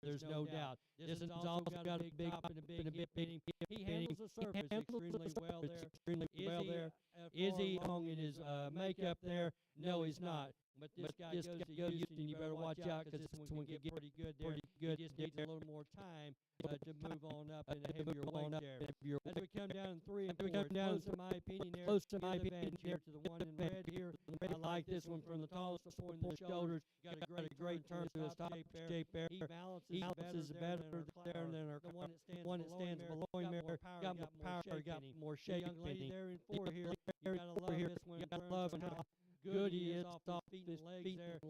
there's no doubt. This one's also got a big top and a big hip hitting. He handles the surface extremely well there. Is he wrong in his makeup there? No, he's not. But this guy goes to Houston. You better watch out because this one can get pretty good there. He just needs a little more time to move on up in a heavier weight there. As we come down in 3 and 4, close in my opinion there. Close to my opinion here to the one in red here. I like this one from the tallest point in the shoulders. Got a great turn to his top shape there. He balances better there than our one that stands below him there. Got more power, got more shape. Young lady there in 4 here. You gotta love this one. You gotta love how good he is, off feet and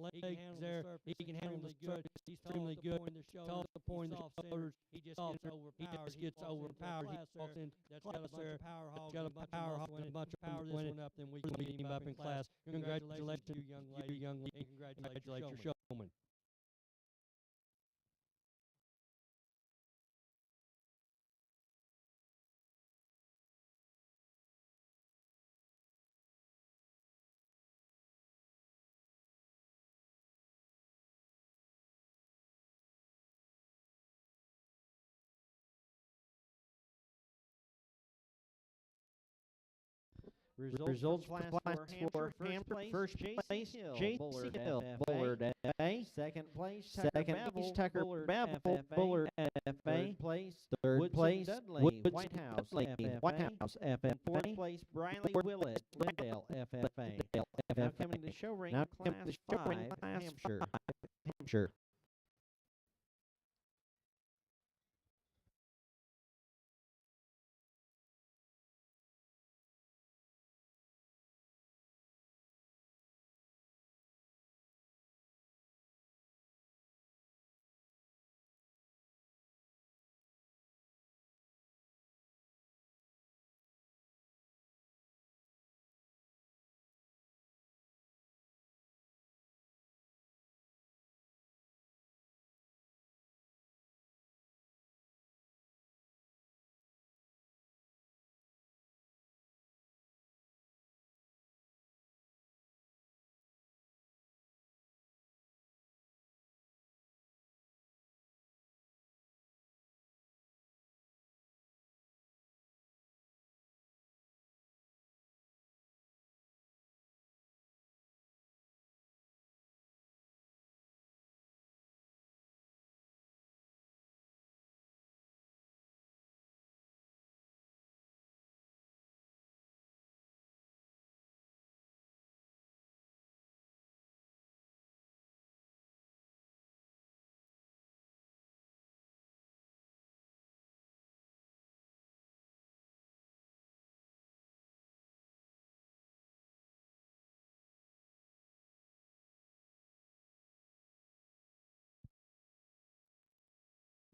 legs there. He can handle the surface. He's extremely good. Tall at the point of the shoulders. He just gets overpowered. He walks into class there. That's got a power hog, a bunch of power this one up, then we can beat him up in class. Congratulations to you, young lady, and congratulations, your showman. Results class for Hampshire, first place, J.C. Hill, Bullard F.A. Second place, Tucker Babel, Bullard F.A. Third place, Woodson Dudley, White House F.F.A. Fourth place, Briley Willett, Lindale F.F.A. Now coming to show ring class 5, Hampshire.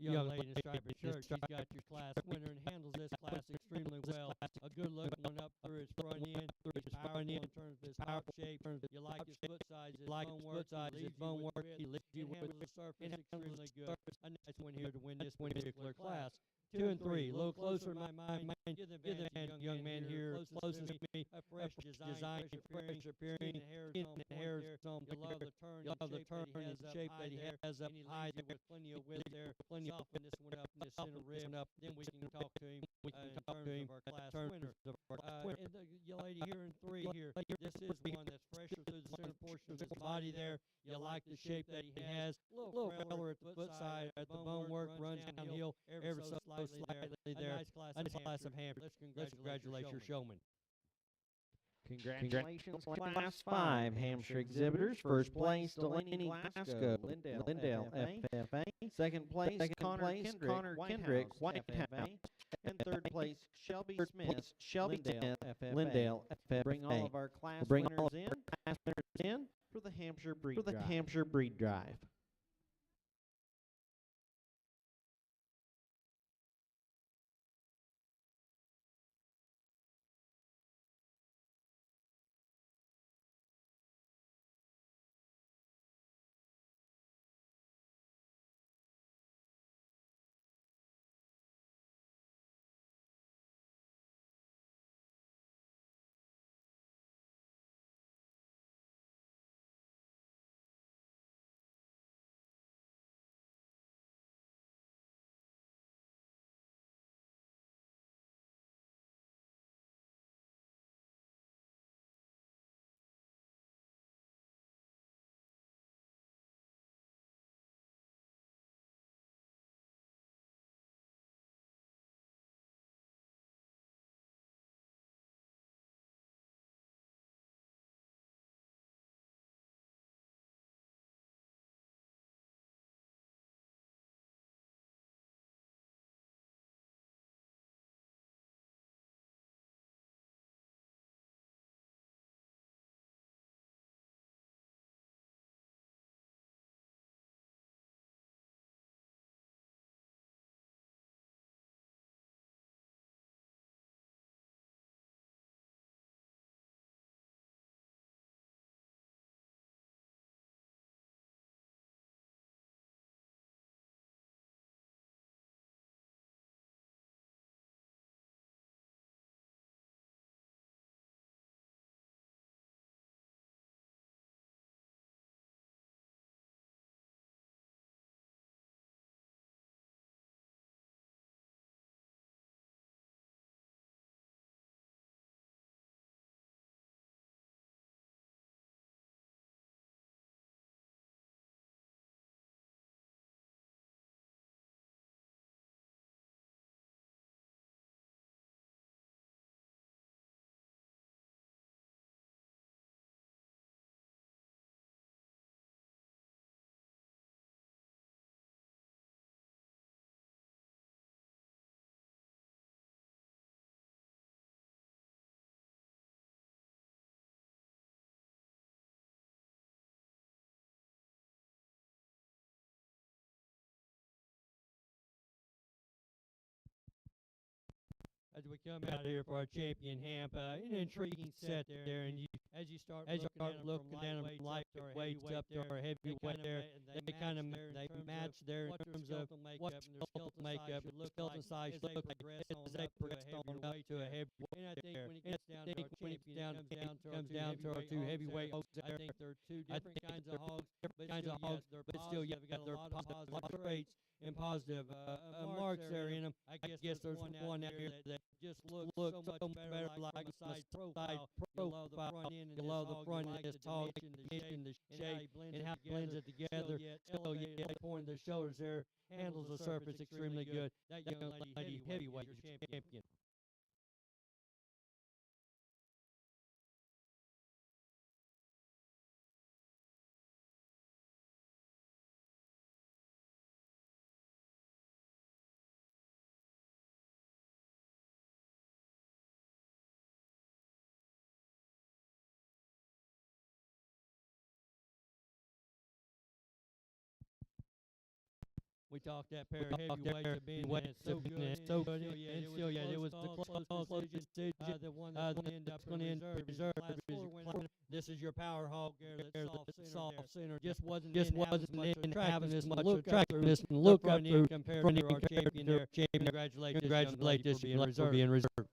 Young lady in a striped shirt, she's got your class winner and handles this class extremely well. A good look one up through his front end. He's powerful in terms of his top shape. You like his foot size, his bone work. He leads you with the surface extremely good. A nice one here to win this particular class. 2 and 3, a little closer in my mind. You're the young man here, closest to me. A fresh design, fresh appearing. The hair is on. You love the turn and shape that he has up high there. Plenty of width there. Plenty of soften this one up in this center rib. Then we can talk to him in terms of our class winner. And the lady here in 3 here, this is one that's fresher through the center portion of his body there. You like the shape that he has. A little feller at the foot side, at the bone work, runs downhill ever so slightly there. A nice class of Hampshire. Let's congratulate your showman. Congratulations, Class 5 Hampshire exhibitors. First place, Delaney Glasgow, Lindale FFA. Second place, Connor Kendrick, White House. And third place, Shelby Smith, Lindale FFA. Bring all of our class winners in for the Hampshire Breed Drive. as we come out here for our champion Hamp. An intriguing set there, and as you start looking down from lightweights up to our heavyweight there, they kind of match there in terms of what skeletal makeup, skeleton size look like as they progress on up to a heavyweight. And I think when it comes down to our two heavyweight hogs there, I think they're two different kinds of hogs, but still, yeah, they're positive traits and positive marks there in them. I guess there's one out here that just looks so much better like the side profile. You love the front end of this hog, the shape, and how it blends it together. So yeah, pointing the shoulders there, handles the surface extremely good. That young lady heavyweight is champion. We talked that pair of heavyweights being so good, and still, yeah, it was the close decision. The one that's going to end up in reserve. This is your power hog there, that soft center. Just wasn't having this much attractiveness and look up through compared to our champion there. Congratulate this young lady for being reserved.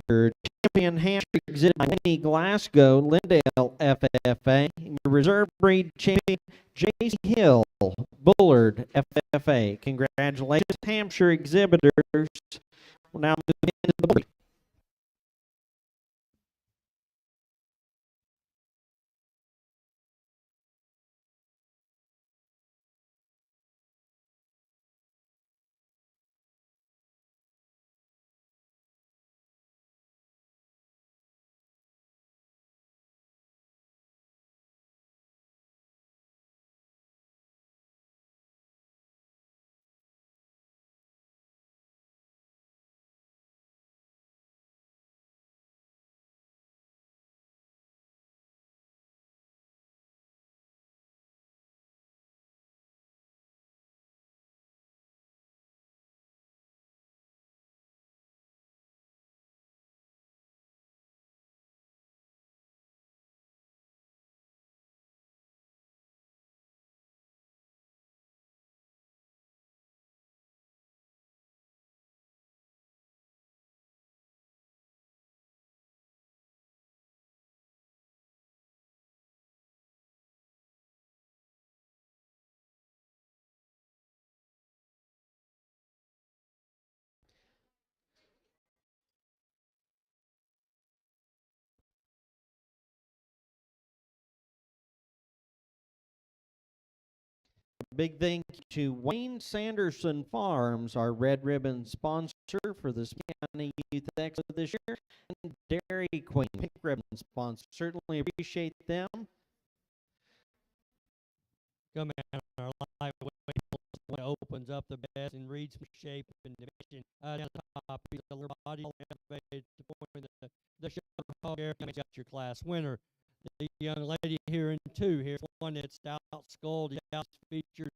Your champion hamster exhibit Glasgow, Lindale FFA. Your reserve breed champion J.C. Hill, Bullard FFA. Congratulations, Hampshire exhibitors. We'll now move into the board. Big thank you to Wayne Sanderson Farms, our Red Ribbon sponsor for the County Youth Expo this year, and Dairy Queen, Pink Ribbon sponsor. Certainly appreciate them. Come out our lightweight opens up the best and reads shape and dimension. Down the top, piece of body elevated to point the shoulder hog there. You got your class winner. The young lady here in two. Here's one that's stout skulled, stout features.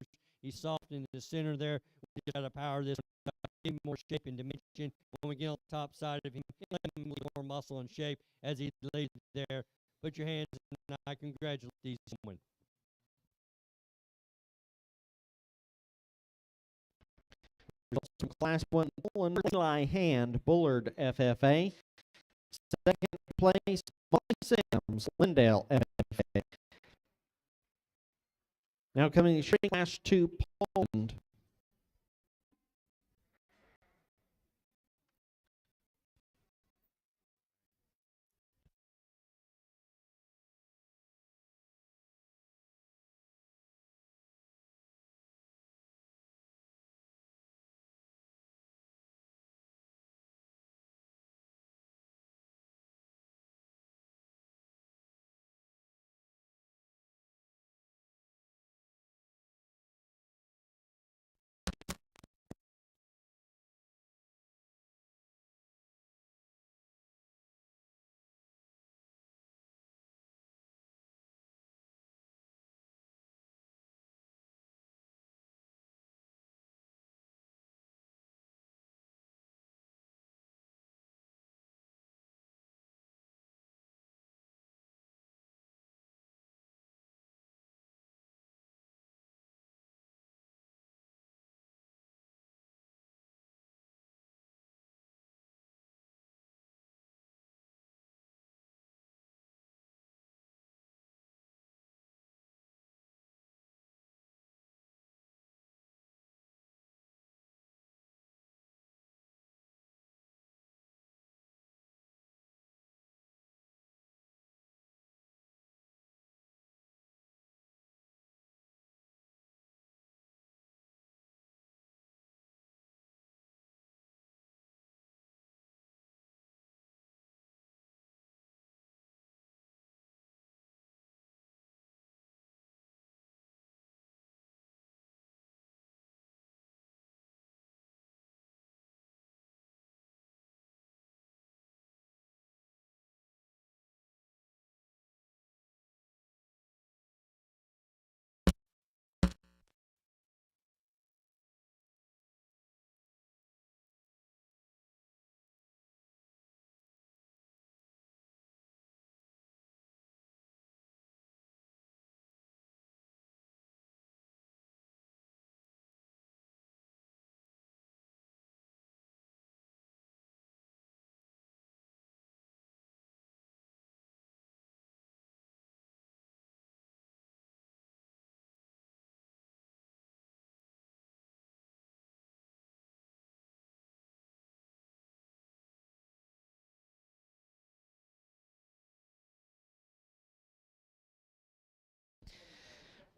He's soft in the center there. We just got to power this up, give him more shape and dimension. When we get on the top side of him, let him with more muscle and shape as he lays there. Put your hands in, and I congratulate these women. From Class 1, Bullen Eli Hand, Bullard FFA. Second place, Molly Sims, Lindale FFA. Now coming to Class 2, Poland.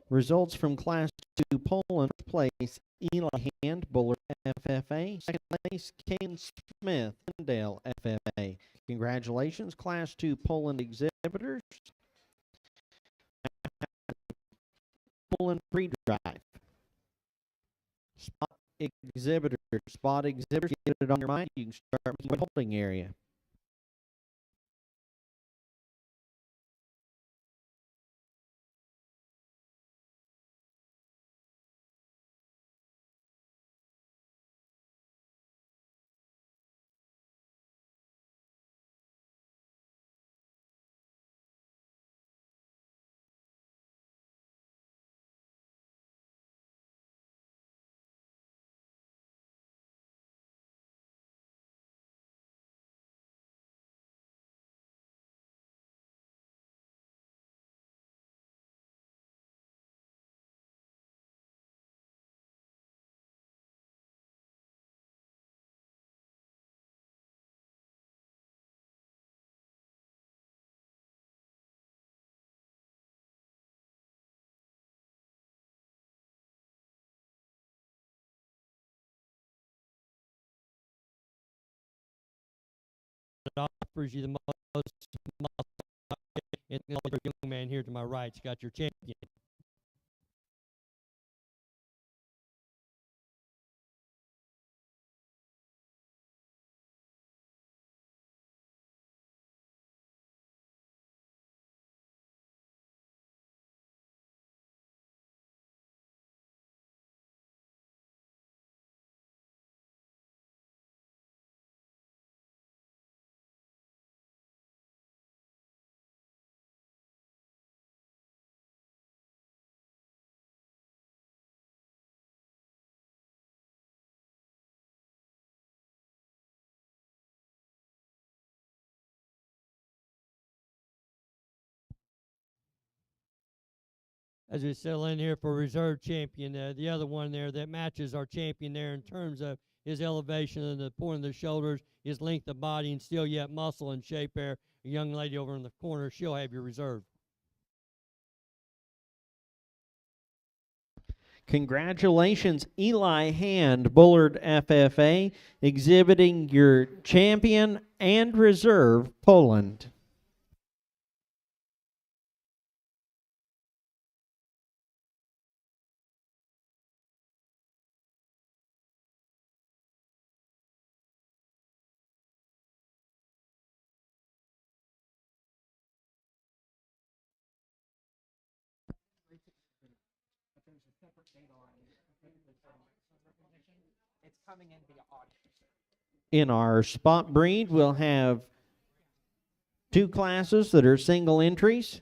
Results from Class 2 Poland place: Eli Hand, Bullard, FFA. Second place, Kane Smith, Dale, FFA. Congratulations, Class 2 Poland exhibitors. Poland pre-drive. Spot exhibitors. Get it on your mind. You can start making the holding area. It offers you the most muscle. And the young man here to my right's got your champion. As we settle in here for reserve champion, the other one there that matches our champion there in terms of his elevation and the point of the shoulders, his length of body, and still yet muscle and shape there. A young lady over in the corner, she'll have your reserve. Congratulations, Eli Hand, Bullard, FFA, exhibiting your champion and reserve, Poland. In our spot breed, we'll have two classes that are single entries.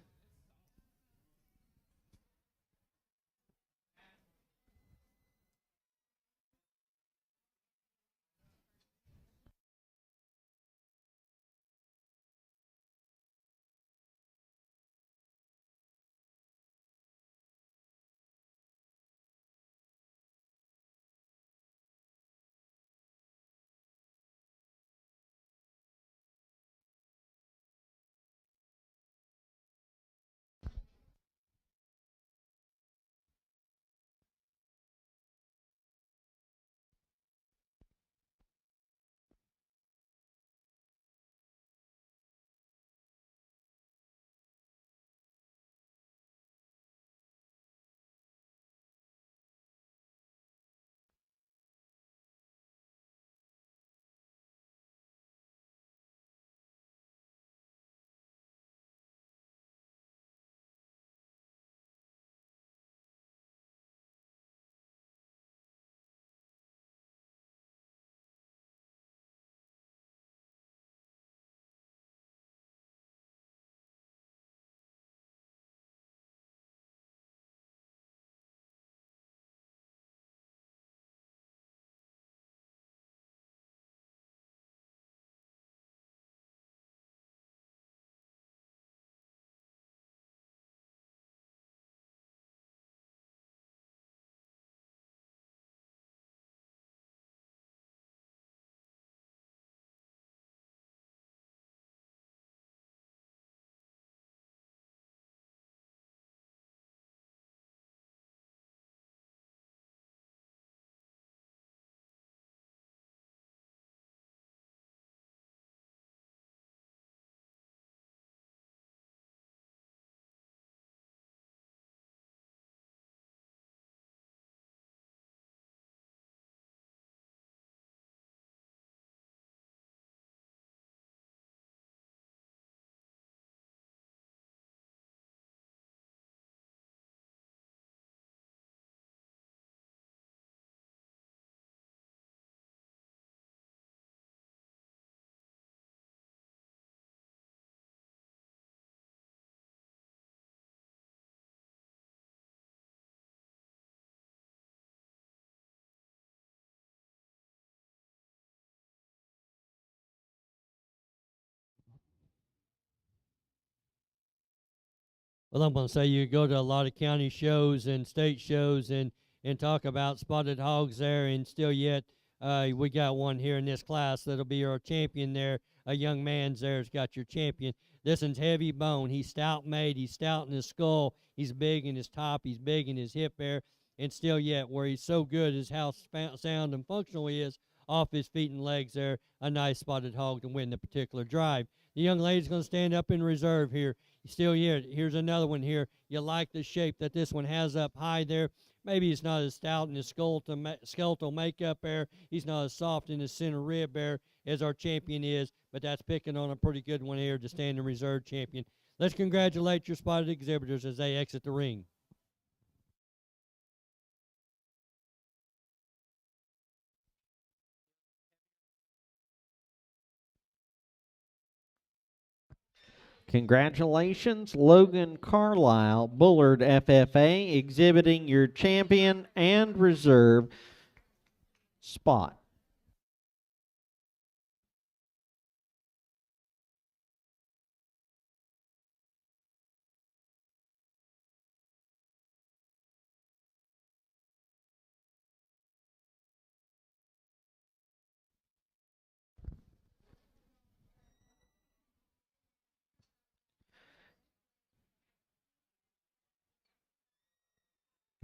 Well, I'm going to say you go to a lot of county shows and state shows and talk about spotted hogs there, and still yet we got one here in this class that'll be our champion there. A young man's there's got your champion. This one's heavy bone. He's stout made. He's stout in his skull. He's big in his top. He's big in his hip there. And still yet, where he's so good is how sound and functional he is off his feet and legs there. A nice spotted hog to win the particular drive. The young lady's going to stand up in reserve here. Still here. Here's another one here. You like the shape that this one has up high there. Maybe he's not as stout in his skeletal makeup there. He's not as soft in his center rib there as our champion is, but that's picking on a pretty good one here to stand in reserve champion. Let's congratulate your spotted exhibitors as they exit the ring. Congratulations, Logan Carlisle, Bullard FFA, exhibiting your champion and reserve spot.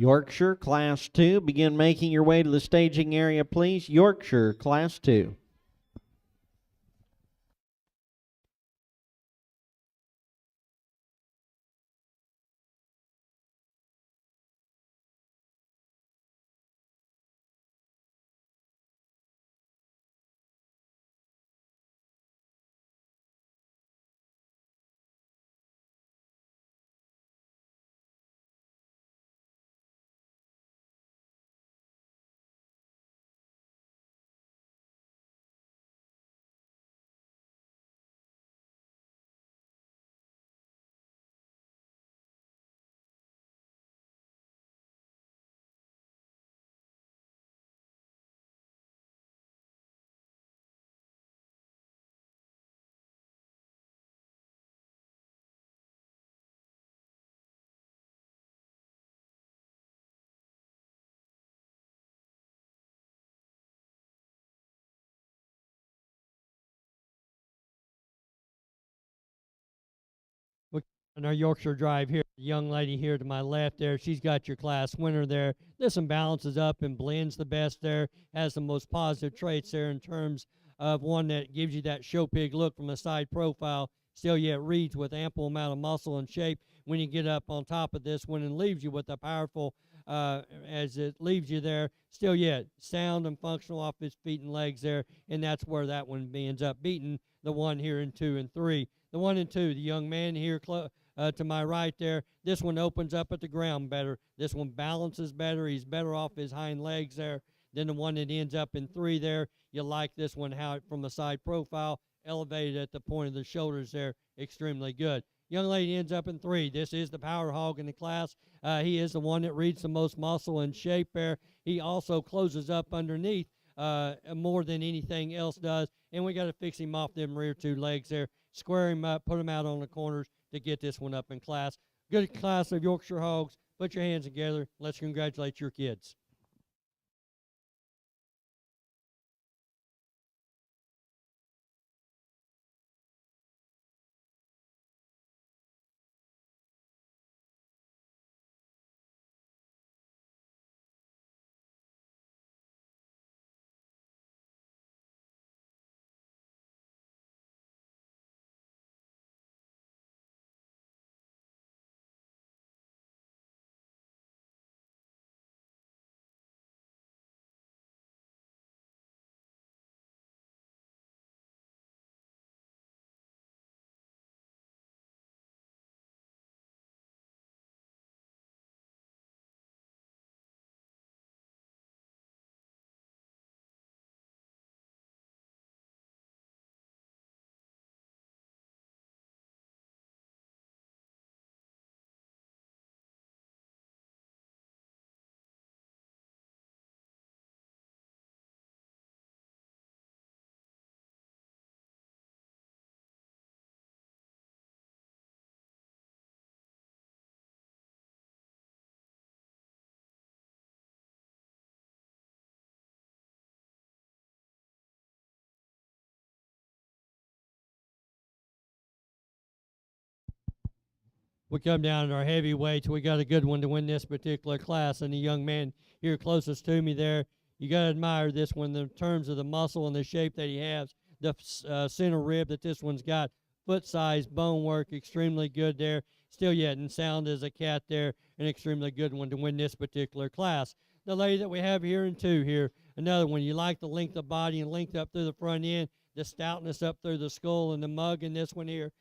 Yorkshire, Class 2. Begin making your way to the staging area, please. Yorkshire, Class 2. On our Yorkshire Drive here, the young lady here to my left there, she's got your class winner there. This one balances up and blends the best there, has the most positive traits there in terms of one that gives you that show pig look from a side profile, still yet reads with ample amount of muscle and shape when you get up on top of this one and leaves you with a powerful, as it leaves you there, still yet sound and functional off his feet and legs there, and that's where that one ends up beating the one here in 2 and 3. The 1 and 2, the young man here to my right there. This one opens up at the ground better. This one balances better. He's better off his hind legs there than the one that ends up in 3 there. You like this one, how it from the side profile, elevated at the point of the shoulders there, extremely good. Young lady ends up in 3. This is the power hog in the class. He is the one that reads the most muscle and shape there. He also closes up underneath more than anything else does. And we got to fix him off them rear 2 legs there, square him up, put him out on the corners to get this one up in class. Good class of Yorkshire Hogs. Put your hands together. Let's congratulate your kids. We come down to our heavyweights. We got a good one to win this particular class, and the young man here closest to me there, you got to admire this one in terms of the muscle and the shape that he has. The center rib that this one's got, foot size, bone work, extremely good there. Still yet and sound as a cat there, an extremely good one to win this particular class. The lady that we have here in two here, another one. You like the length of body and length up through the front end, the stoutness up through the skull and the mug in this one here.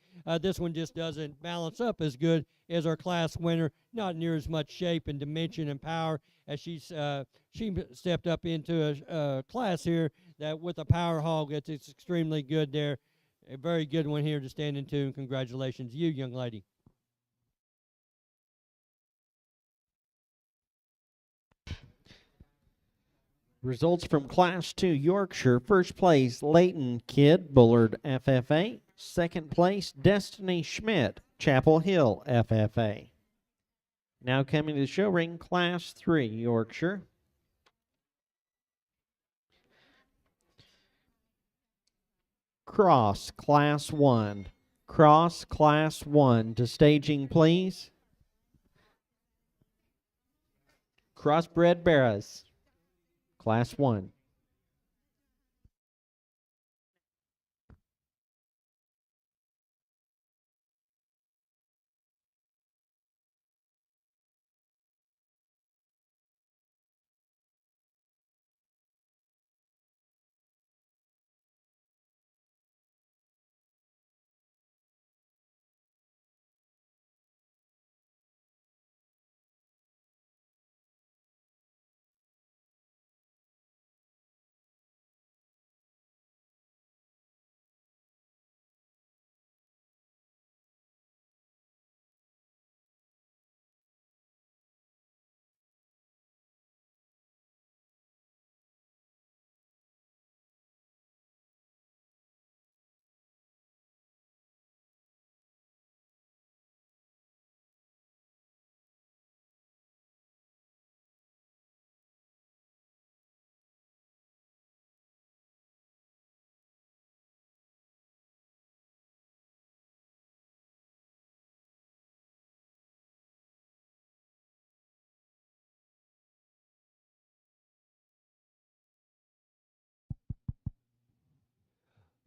This one just doesn't balance up as good as our class winner. Not near as much shape and dimension and power as she stepped up into a class here that with a power hog. It's extremely good there. A very good one here to stand into, and congratulations, you young lady. Results from Class 2 Yorkshire. First place, Leighton Kidd, Bullard FFA. Second place, Destiny Schmidt, Chapel Hill FFA. Now coming to the show ring, Class 3 Yorkshire. Cross, Class 1. Cross, Class 1. To staging, please. Crossbred Barrows, Class 1.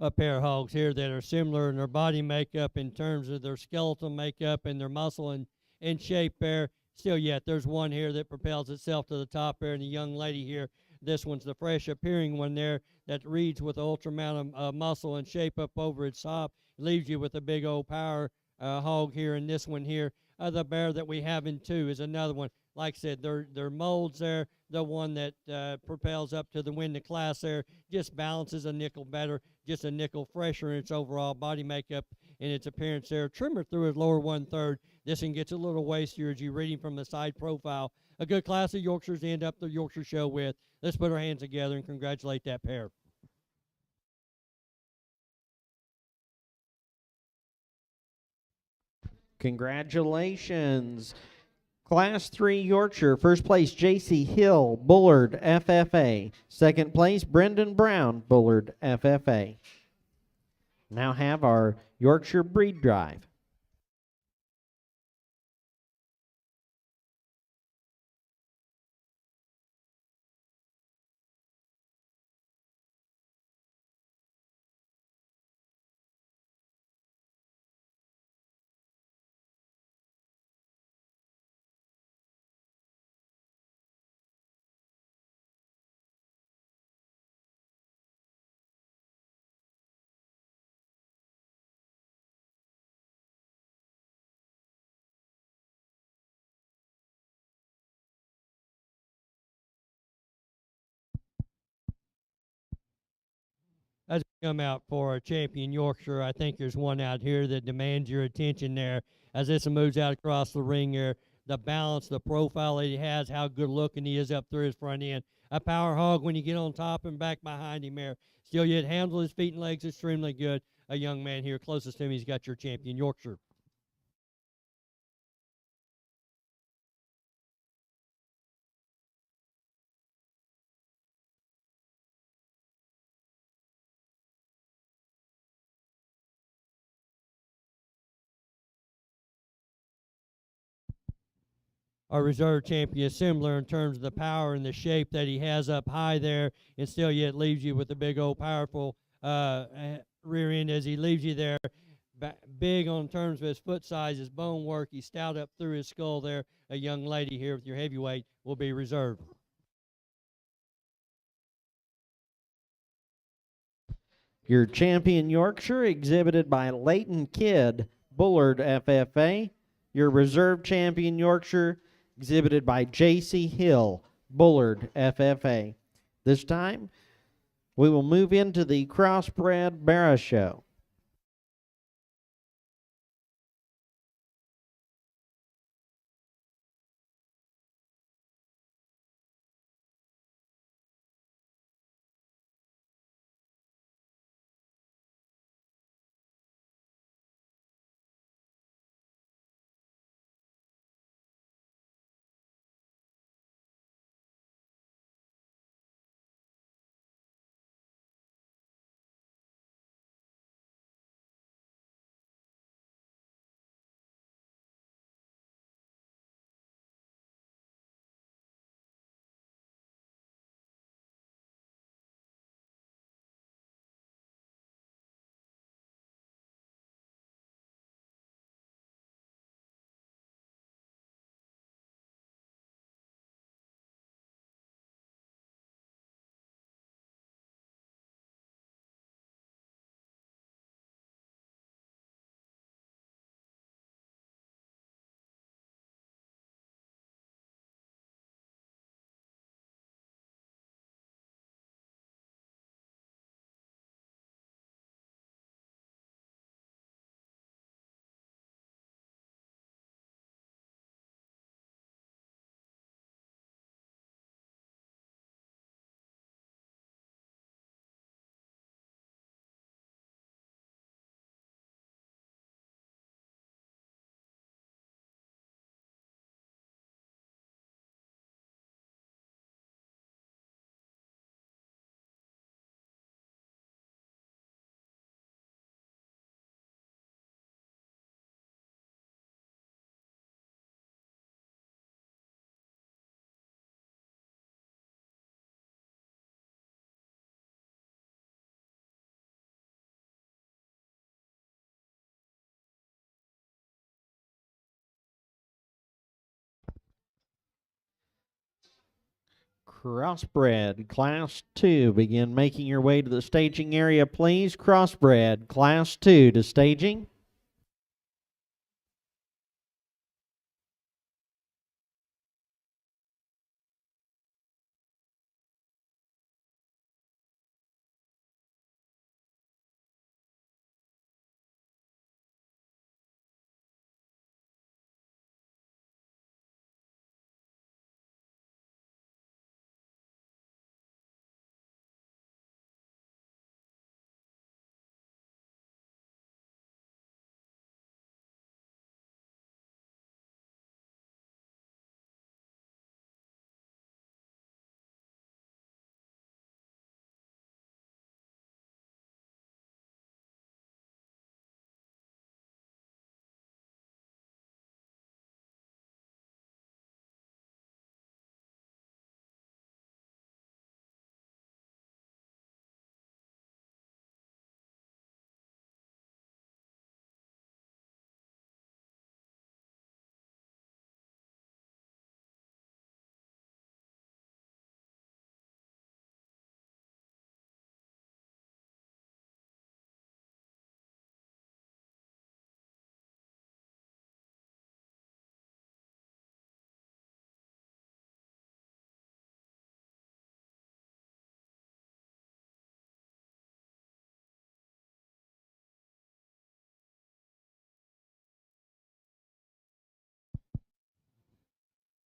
A pair of hogs here that are similar in their body makeup in terms of their skeletal makeup and their muscle and shape there. Still yet, there's one here that propels itself to the top there, and the young lady here, this one's the fresh appearing one there that reads with an ultra amount of muscle and shape up over its top. Leaves you with a big old power hog here, and this one here, the bear that we have in two is another one. Like I said, their molds there, the one that propels up to the win the class there, just balances a nickel better, just a nickel fresher in its overall body makeup and its appearance there. Trimmer through his lower 1/3. This one gets a little wastier as you're reading from the side profile. A good class of Yorkshires to end up the Yorkshire show with. Let's put our hands together and congratulate that pair. Congratulations. Class 3 Yorkshire, first place J.C. Hill, Bullard FFA. Second place Brendan Brown, Bullard FFA. Now have our Yorkshire Breed Drive. As we come out for a champion Yorkshire, I think there's one out here that demands your attention there as this moves out across the ring here. The balance, the profile that he has, how good looking he is up through his front end. A power hog when you get on top and back behind him there. Still yet handles his feet and legs extremely good. A young man here closest to him, he's got your champion Yorkshire. our reserve champion is similar in terms of the power and the shape that he has up high there, and still yet leaves you with a big old powerful rear end as he leaves you there. Big on terms of his foot size, his bone work. He's stout up through his skull there. A young lady here with your heavyweight will be reserved. Your champion Yorkshire, exhibited by Leighton Kidd, Bullard FFA. Your reserve champion Yorkshire, exhibited by J.C. Hill, Bullard FFA. This time, we will move into the crossbred Barrow show. Crossbred Class 2, begin making your way to the staging area, please. Crossbred Class 2 to staging.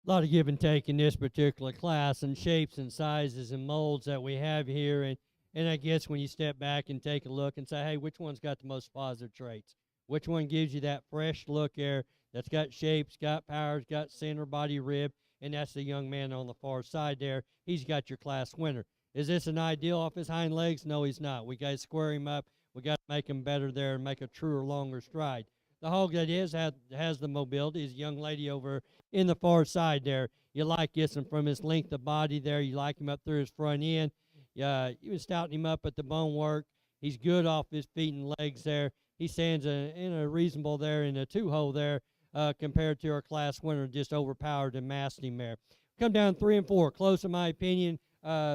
A lot of give and take in this particular class, and shapes and sizes and molds that we have here. And I guess when you step back and take a look and say, hey, which one's got the most positive traits? Which one gives you that fresh look there that's got shapes, got powers, got center body rib, and that's the young man on the far side there. He's got your class winner. Is this an ideal off his hind legs? No, he's not. We got to square him up. We got to make him better there and make a truer, longer stride. The hog that has the mobility is a young lady over in the far side there. You like this one from his length of body there. You like him up through his front end. You was stouting him up at the bone work. He's good off his feet and legs there. He stands in a reasonable there in a 2-hole there compared to our class winner, just overpowered and massed him there. Come down 3 and 4, close in my opinion.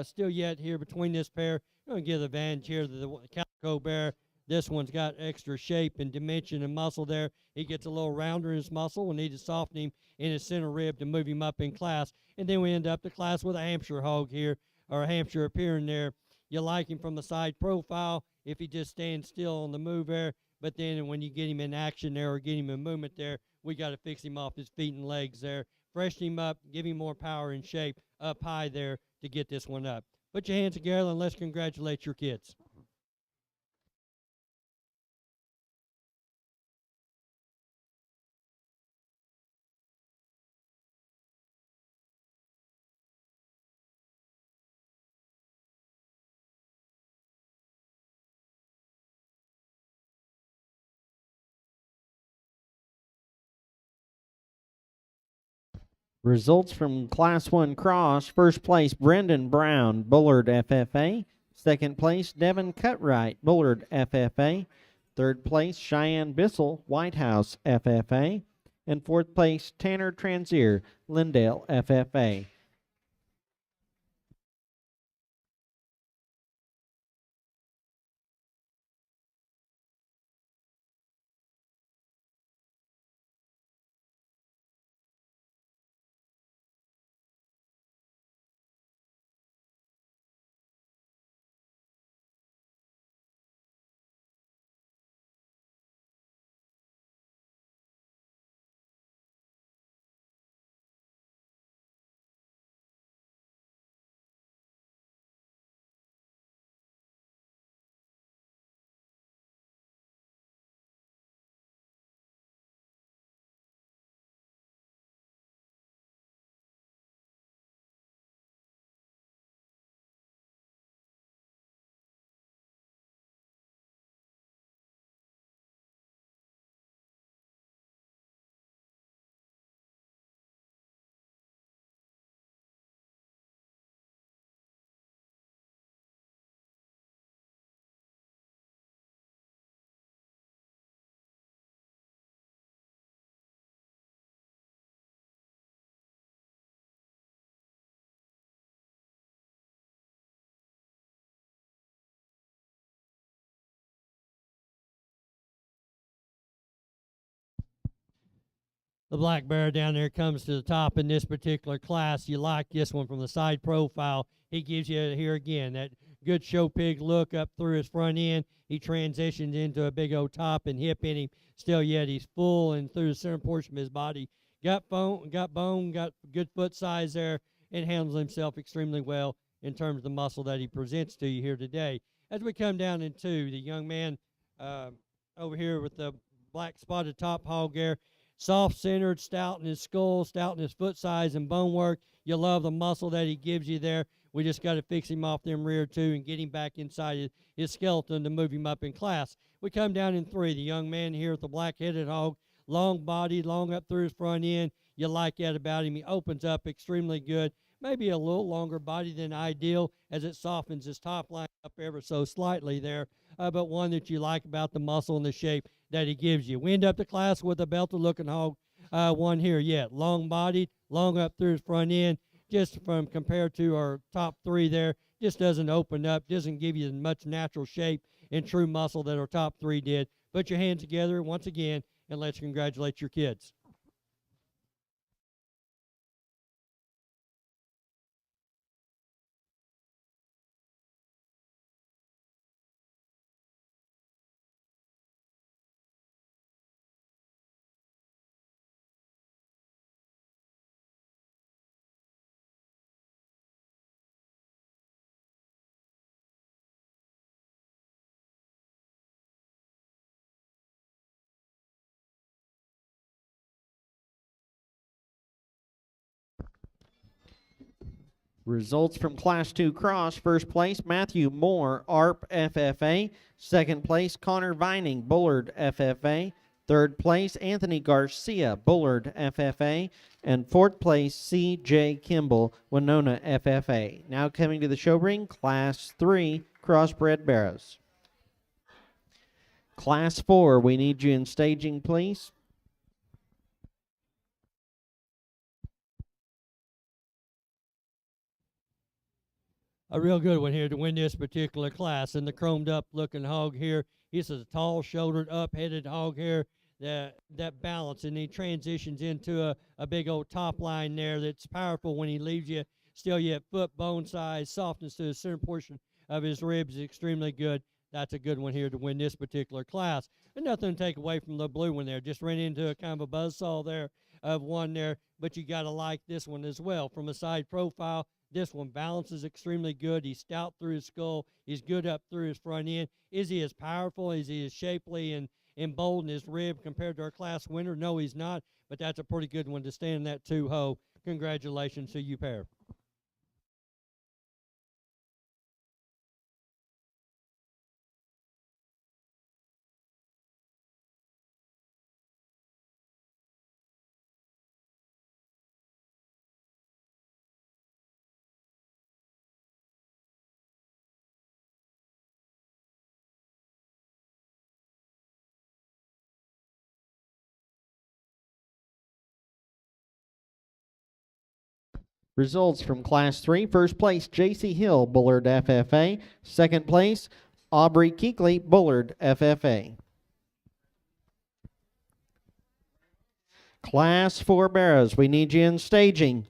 Still yet here between this pair. I'm going to give the advantage here to the Calico Bear. This one's got extra shape and dimension and muscle there. He gets a little rounder in his muscle. We need to soften him in his center rib to move him up in class. And then we end up the class with a Hampshire hog here, or a Hampshire appearing there. You like him from the side profile if he just stands still on the move there. But then when you get him in action there or get him in movement there, we got to fix him off his feet and legs there. Freshen him up, give him more power and shape up high there to get this one up. Put your hands together and let's congratulate your kids. Results from Class 1 Cross. First place, Brendan Brown, Bullard FFA. Second place, Devin Cutright, Bullard FFA. Third place, Cheyenne Bissell, White House FFA. And fourth place, Tanner Transier, Lindale FFA. The black bear down there comes to the top in this particular class. You like this one from the side profile. He gives you here again that good show pig look up through his front end. He transitions into a big old top and hip in him. Still yet he's full and through the center portion of his body. Got bone, got good foot size there, and handles himself extremely well in terms of the muscle that he presents to you here today. As we come down into the young man over here with the black spotted top hog there, soft-centered, stout in his skull, stout in his foot size and bone work. You love the muscle that he gives you there. We just got to fix him off them rear two and get him back inside his skeleton to move him up in class. We come down in 3. The young man here with the black-headed hog, long body, long up through his front end. You like that about him. He opens up extremely good. Maybe a little longer body than ideal as it softens his top line up ever so slightly there, but one that you like about the muscle and the shape that he gives you. We end up the class with a belted-looking hog, one here yet. Long-bodied, long up through his front end, just from compared to our top 3 there, just doesn't open up, doesn't give you as much natural shape and true muscle that our top 3 did. Put your hands together once again, and let's congratulate your kids. Results from Class 2 Cross. First place, Matthew Moore, ARP FFA. Second place, Connor Vining, Bullard FFA. Third place, Anthony Garcia, Bullard, FFA. And fourth place, C.J. Kimball, Winona, FFA. Now coming to the show ring, Class 3, Crossbred Barrows. Class 4, we need you in staging, please. A real good one here to win this particular class. And the chromed up looking hog here, he's a tall shouldered up headed hog here that balance, and he transitions into a big old top line there that's powerful when he leaves you. Still yet foot bone size, softness to the center portion of his ribs is extremely good. That's a good one here to win this particular class. And nothing to take away from the blue one there. Just ran into a kind of a buzzsaw there of one there, but you got to like this one as well. From a side profile, this one balances extremely good. He's stout through his skull. He's good up through his front end. Is he as powerful? Is he as shapely and bold in his rib compared to our class winner? No, he's not, but that's a pretty good one to stand in that two-ho. Congratulations to you pair. Results from Class 3. First place, J.C. Hill, Bullard, FFA. Second place, Aubrey Keekley, Bullard, FFA. Class 4 Barrows, we need you in staging.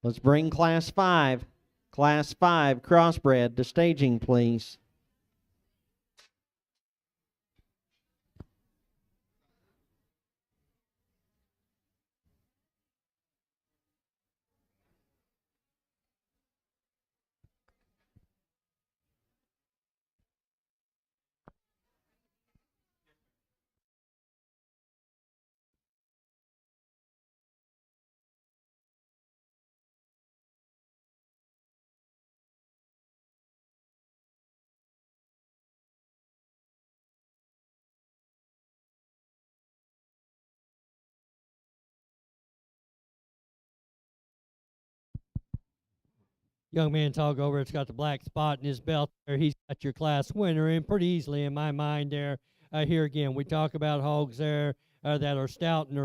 Let's bring Class 5 Crossbred to staging, please. Young man tog over. It's got the black spot in his belt there. He's got your class winner in pretty easily in my mind there. Here again, we talk about hogs there that are stout in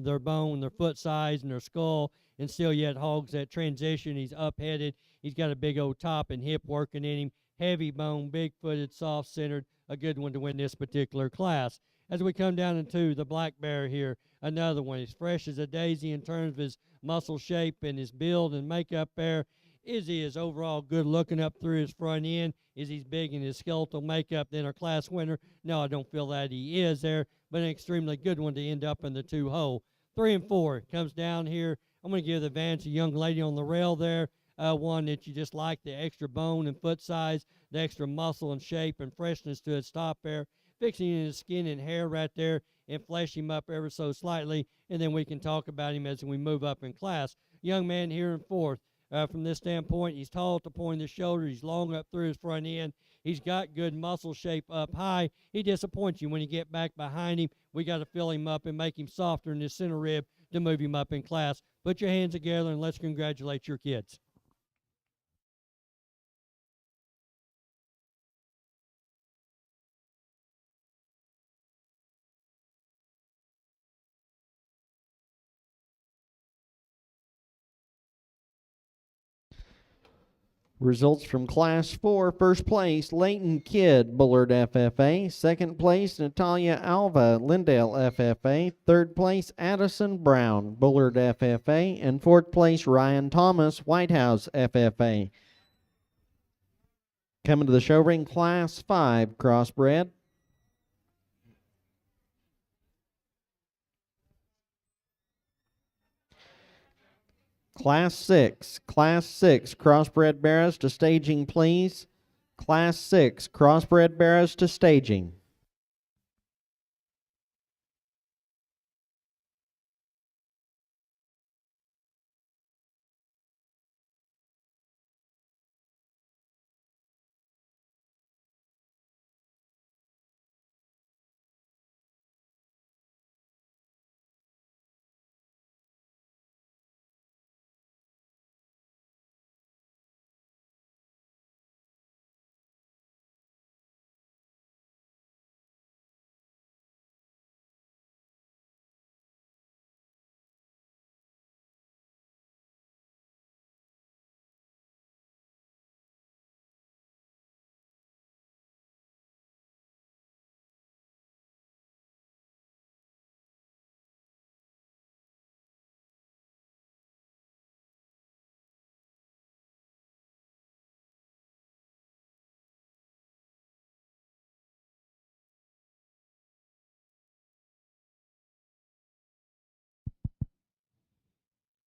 their bone, their foot size, and their skull, and still yet hogs that transition. He's up-headed. He's got a big old top and hip working in him. Heavy bone, big-footed, soft-centered. A good one to win this particular class. As we come down into the black bear here, another one. He's fresh as a daisy in terms of his muscle shape and his build and makeup there. Is he as overall good looking up through his front end? Is he big in his skeletal makeup than our class winner? No, I don't feel that he is there, but an extremely good one to end up in the two-hole. 3 and 4 comes down here. I'm going to give the advantage to a young lady on the rail there. One that you just like, the extra bone and foot size, the extra muscle and shape and freshness to its top there. Fixing his skin and hair right there and flesh him up ever so slightly, and then we can talk about him as we move up in class. Young man here in fourth. From this standpoint, he's tall at the point of the shoulder. He's long up through his front end. He's got good muscle shape up high. He disappoints you when you get back behind him. We got to fill him up and make him softer in his center rib to move him up in class. Put your hands together and let's congratulate your kids. Results from Class 4. First place, Leighton Kidd, Bullard FFA. Second place, Natalia Alva, Lindale FFA. Third place, Addison Brown, Bullard FFA. And fourth place, Ryan Thomas, White House FFA. Coming to the show ring, Class 5, Crossbred. Class 6, Crossbred Barrows to staging, please. Class 6, Crossbred Barrows to staging.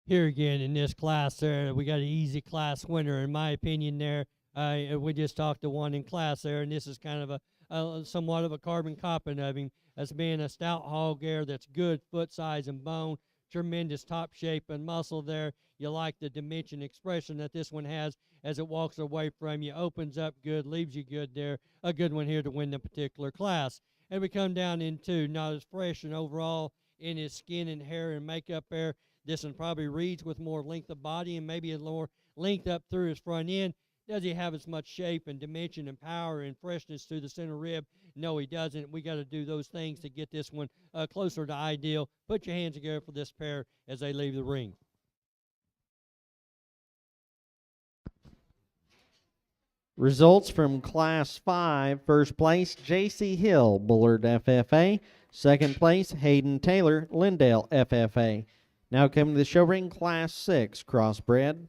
Here again in this class there, we got an easy class winner in my opinion there. We just talked to one in class there, and this is kind of a somewhat of a carbon copy of him as being a stout hog there that's good foot size and bone, tremendous top shape and muscle there. You like the dimension expression that this one has as it walks away from you, opens up good, leaves you good there. A good one here to win the particular class. And we come down into not as fresh and overall in his skin and hair and makeup there. This one probably reads with more length of body and maybe a more length up through his front end. Does he have as much shape and dimension and power and freshness through the center rib? No, he doesn't. We got to do those things to get this one closer to ideal. Put your hands together for this pair as they leave the ring. Results from Class 5. First place, J.C. Hill, Bullard FFA. Second place, Hayden Taylor, Lindale FFA. Now coming to the show ring, Class 6, Crossbred.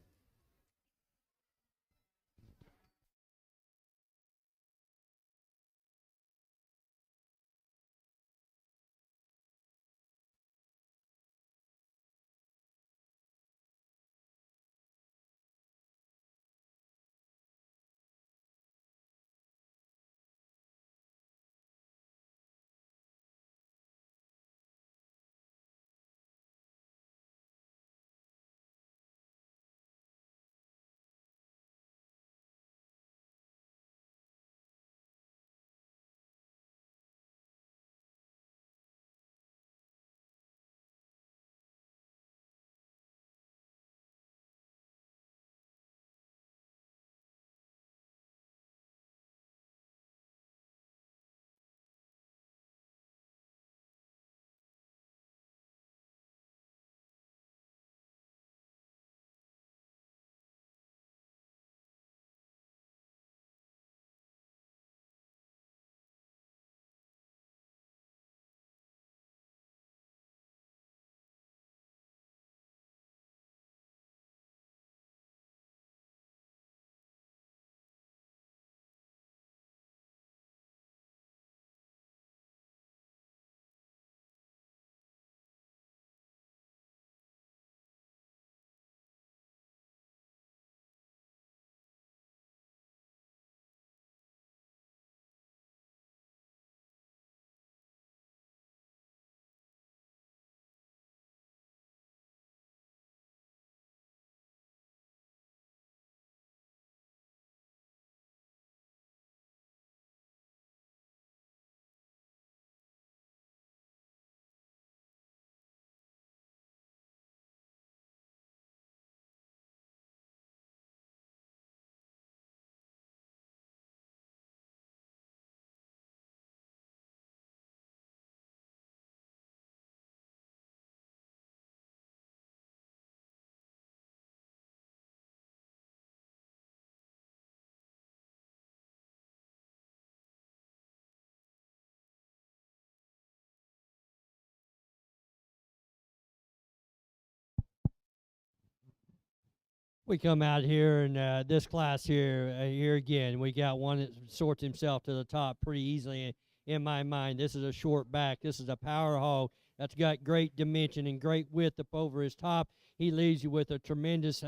We come out here, and this class here again, we got one that sorts himself to the top pretty easily in my mind. This is a short back. This is a power hog that's got great dimension and great width up over his top. He leaves you with a tremendous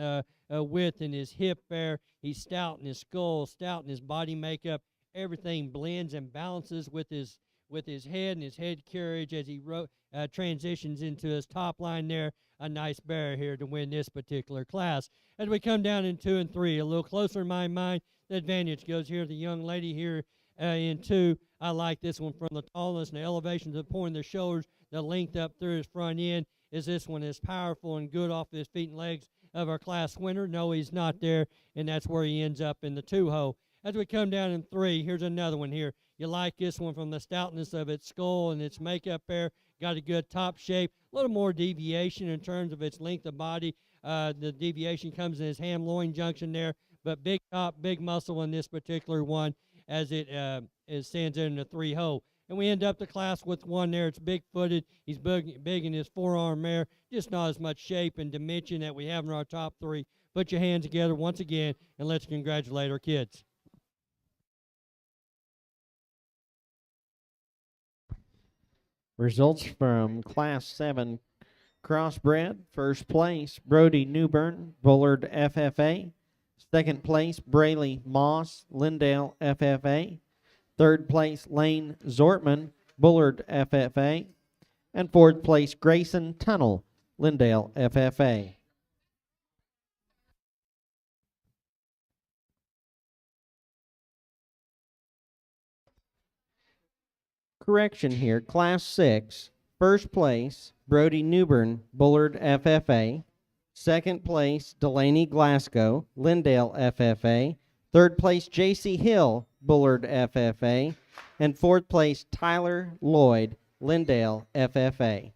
width in his hip there. He's stout in his skull, stout in his body makeup. Everything blends and balances with his head and his head carriage as he transitions into his top line there. A nice bear here to win this particular class. As we come down in 2 and 3, a little closer in my mind, the advantage goes here. The young lady here in 2. I like this one from the tallness and the elevation to the point of the shoulders, the length up through his front end. Is this one as powerful and good off his feet and legs of our class winner? No, he's not there, and that's where he ends up in the 2 hole. As we come down in 3, here's another one here. You like this one from the stoutness of its skull and its makeup there. Got a good top shape, a little more deviation in terms of its length of body. The deviation comes in his ham-loin junction there, but big top, big muscle in this particular one as it stands in the 3 hole. And we end up the class with one there. It's big-footed. He's big in his forearm there, just not as much shape and dimension that we have in our top 3. Put your hands together once again, and let's congratulate our kids. Results from Class 7 Crossbred. First place, Brody Newbern, Bullard FFA. Second place, Brayley Moss, Lindale FFA. Third place, Lane Zortman, Bullard FFA. And fourth place, Grayson Tunnel, Lindale FFA. Correction here, Class 6, first place, Brody Newbern, Bullard FFA. Second place, Delaney Glasgow, Lindale FFA. Third place, J.C. Hill, Bullard FFA. And fourth place, Tyler Lloyd, Lindale FFA.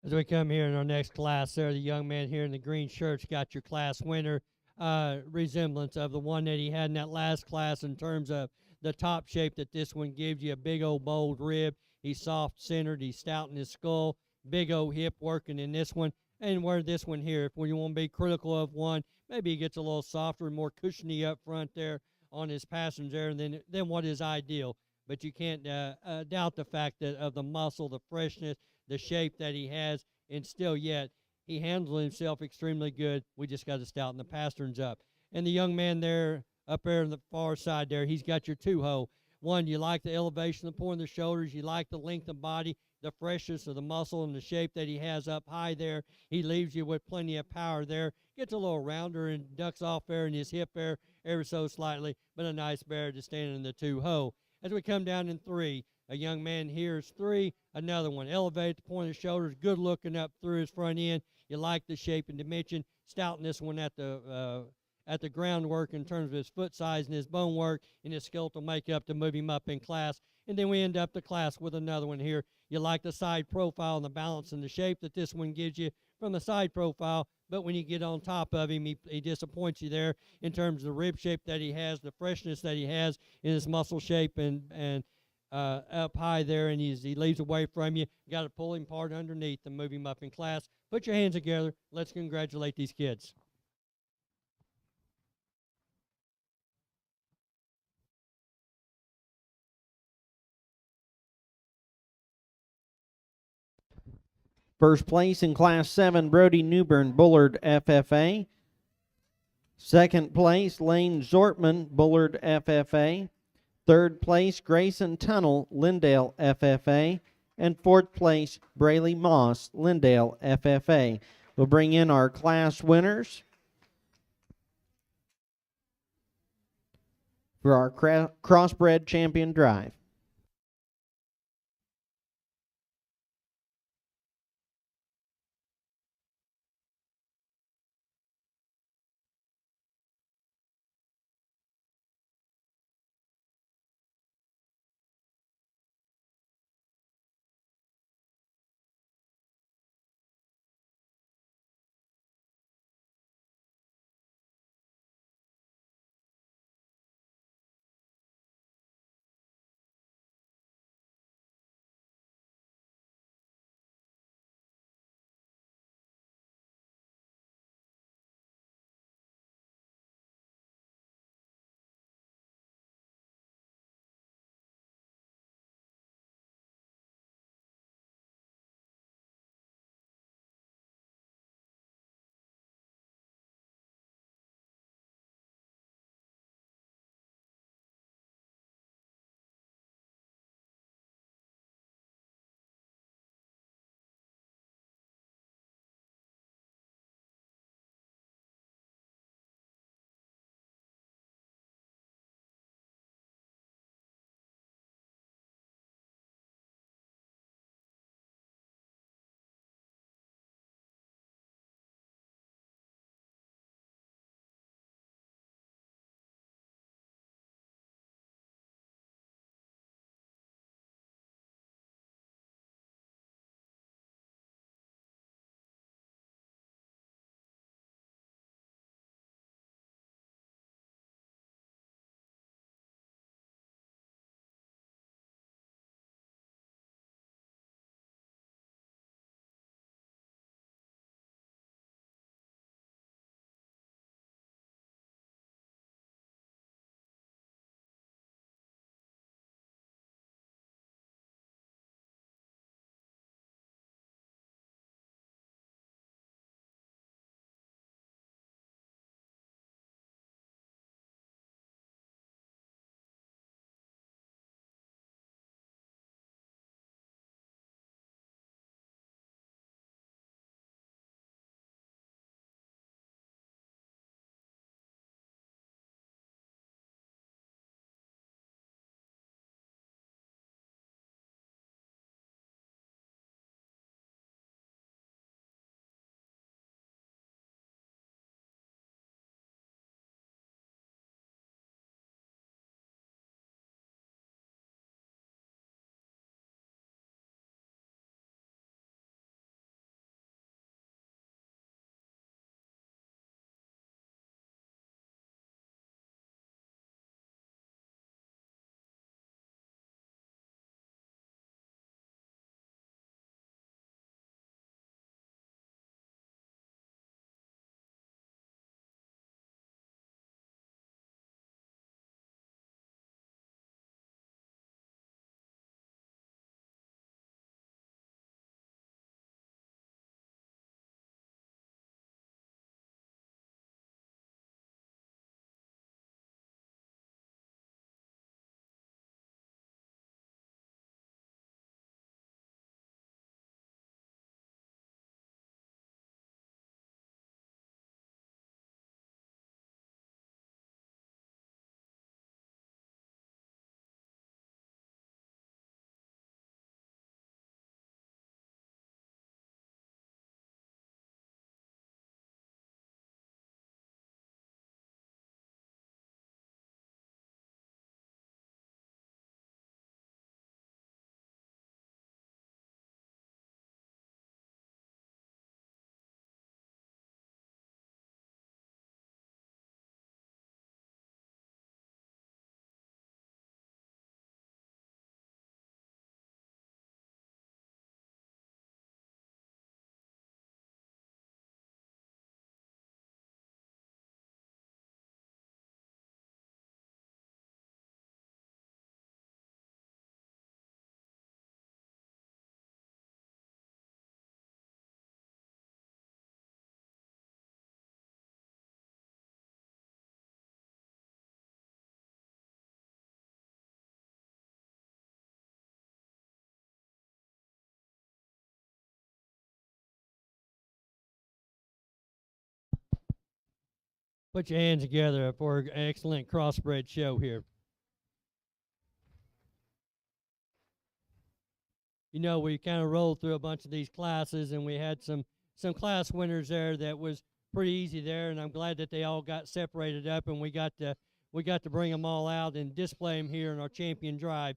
As we come here in our next class there, the young man here in the green shirt's got your class winner resemblance of the one that he had in that last class in terms of the top shape that this one gives you. A big old bold rib. He's soft-centered. He's stout in his skull. Big old hip working in this one. And where this one here, if you want to be critical of one, maybe he gets a little softer and more cushiony up front there on his passenger than what is ideal. But you can't doubt the fact that of the muscle, the freshness, the shape that he has, and still yet he handles himself extremely good. We just got to stouten the pasterns up. And the young man there, up there on the far side there, he's got your 2 hole. One, you like the elevation of the point of the shoulders. You like the length of body, the freshness of the muscle and the shape that he has up high there. He leaves you with plenty of power there. Gets a little rounder and ducks off there in his hip there ever so slightly, but a nice bear to stand in the 2-hole. As we come down in 3, a young man here is 3, another one. Elevate the point of the shoulders, good looking up through his front end. You like the shape and dimension. Stouting this one at the groundwork in terms of his foot size and his bone work and his skeletal makeup to move him up in class. And then we end up the class with another one here. You like the side profile and the balance and the shape that this one gives you from the side profile, but when you get on top of him, he disappoints you there in terms of the rib shape that he has, the freshness that he has in his muscle shape and up high there, and he leaves away from you. You got to pull him part underneath and move him up in class. Put your hands together. Let's congratulate these kids. First place in Class 7, Brody Newbern, Bullard, FFA. Second place, Lane Zortman, Bullard, FFA. Third place, Grayson Tunnel, Lindale, FFA. And fourth place, Brayley Moss, Lindale, FFA. We'll bring in our class winners for our Crossbred Champion Drive. Put your hands together for an excellent crossbred show here. You know, we kind of rolled through a bunch of these classes, and we had some class winners there that was pretty easy there, and I'm glad that they all got separated up, and we got to bring them all out and display them here in our champion drive,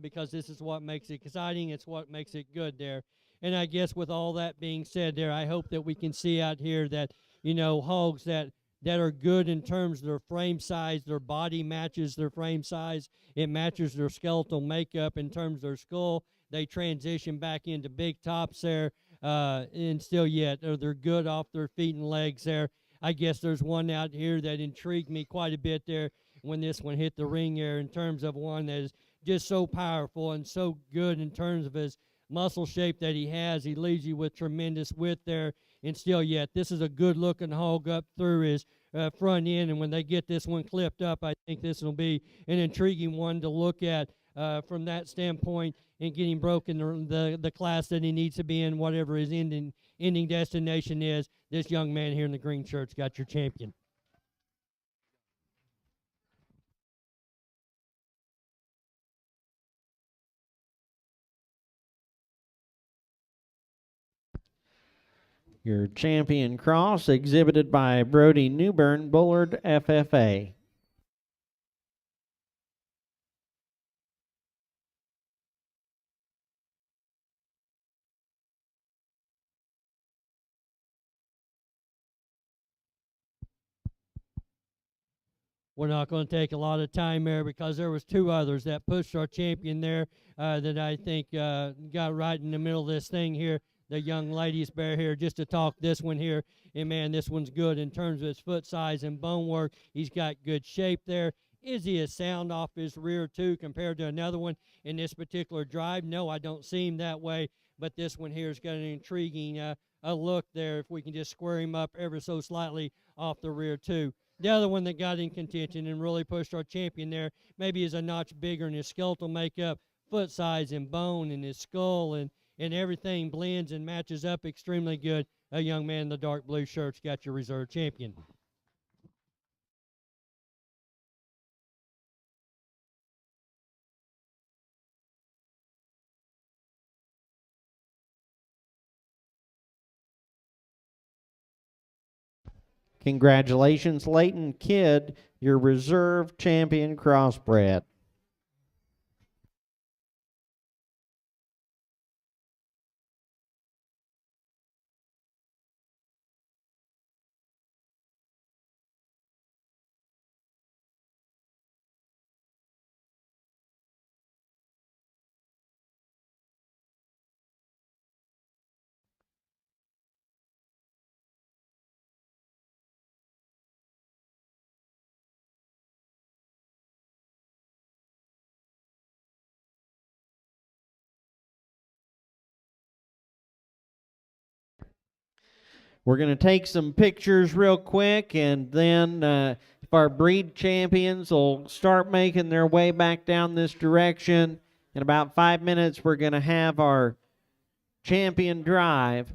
because this is what makes it exciting. It's what makes it good there. And I guess with all that being said there, I hope that we can see out here that, hogs that are good in terms of their frame size, their body matches their frame size, it matches their skeletal makeup in terms of their skull. They transition back into big tops there, and still yet they're good off their feet and legs there. I guess there's one out here that intrigued me quite a bit there when this one hit the ring there, in terms of one that is just so powerful and so good in terms of his muscle shape that he has. He leaves you with tremendous width there, and still yet this is a good looking hog up through his front end, and when they get this one clipped up, I think this will be an intriguing one to look at from that standpoint, and getting broken the class that he needs to be in, whatever his ending destination is. This young man here in the green shirt's got your champion. Your champion cross exhibited by Brody Newbern, Bullard, FFA. We're not going to take a lot of time there, because there was two others that pushed our champion there, that I think got right in the middle of this thing here. The young ladies bear here, just to talk this one here. And man, this one's good in terms of his foot size and bone work. He's got good shape there. Is he a sound off his rear too compared to another one in this particular drive? No, I don't see him that way. But this one here has got an intriguing a look there, if we can just square him up ever so slightly off the rear too. The other one that got in contention and really pushed our champion there, maybe is a notch bigger in his skeletal makeup, foot size and bone, and his skull, and everything blends and matches up extremely good. A young man in the dark blue shirt's got your reserve champion. Congratulations, Leighton Kidd, your reserve champion crossbred. We're going to take some pictures real quick, and then if our breed champions will start making their way back down this direction, in about 5 minutes we're going to have our champion drive.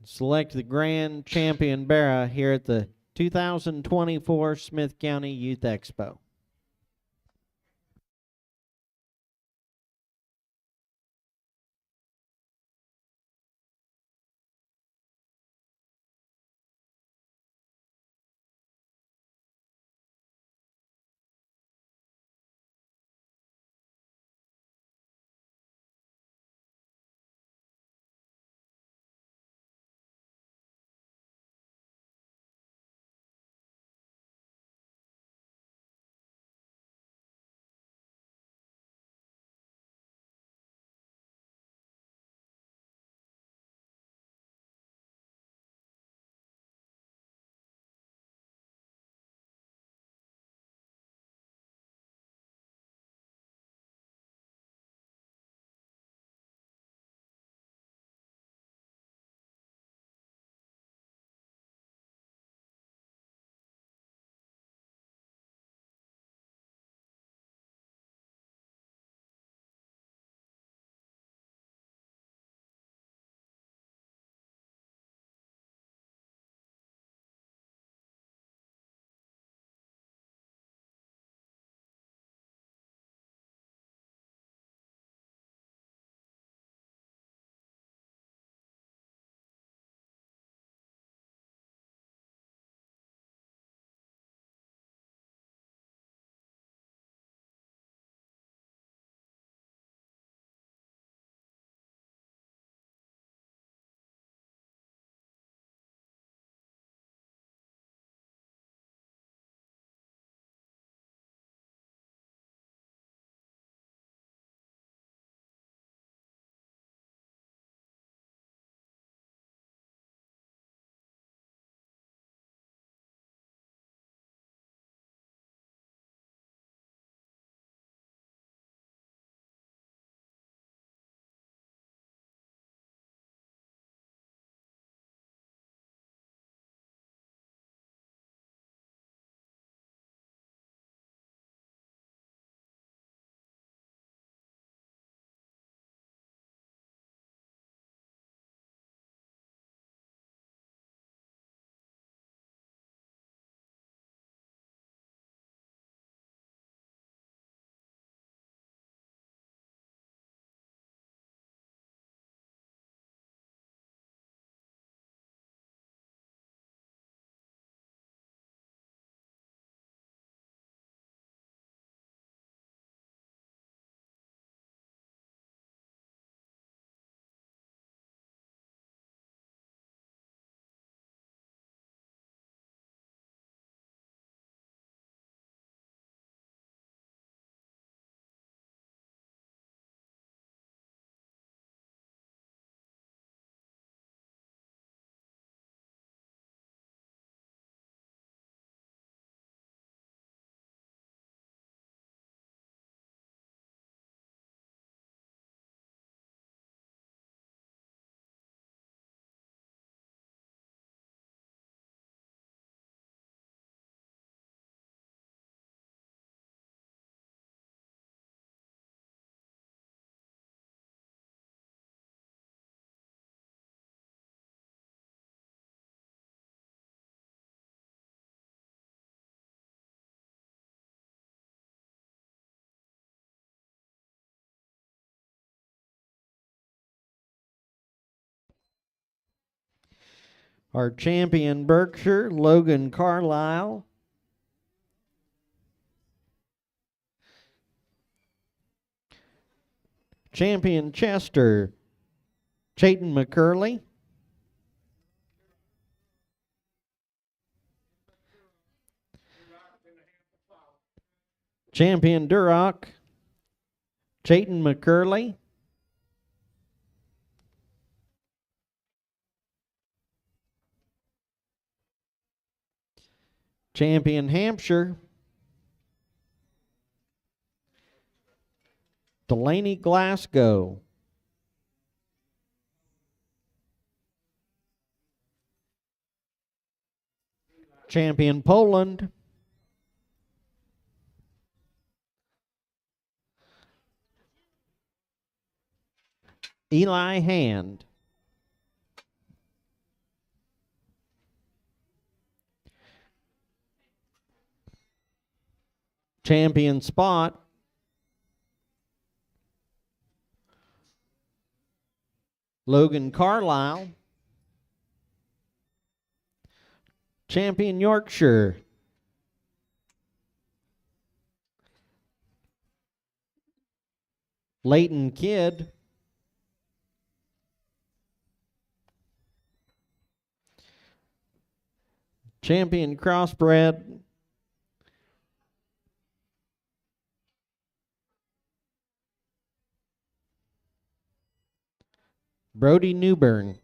Select the grand champion Barrow here at the 2024 Smith County Youth Expo. Our champion Berkshire, Logan Carlisle. Champion Chester, Chayton McCurley. Champion Duroc, Chayton McCurley. Champion Hampshire, Delaney Glasgow. Champion Poland, Eli Hand. Champion Spot, Logan Carlisle. Champion Yorkshire, Leighton Kidd. Champion Crossbred, Brody Newburn.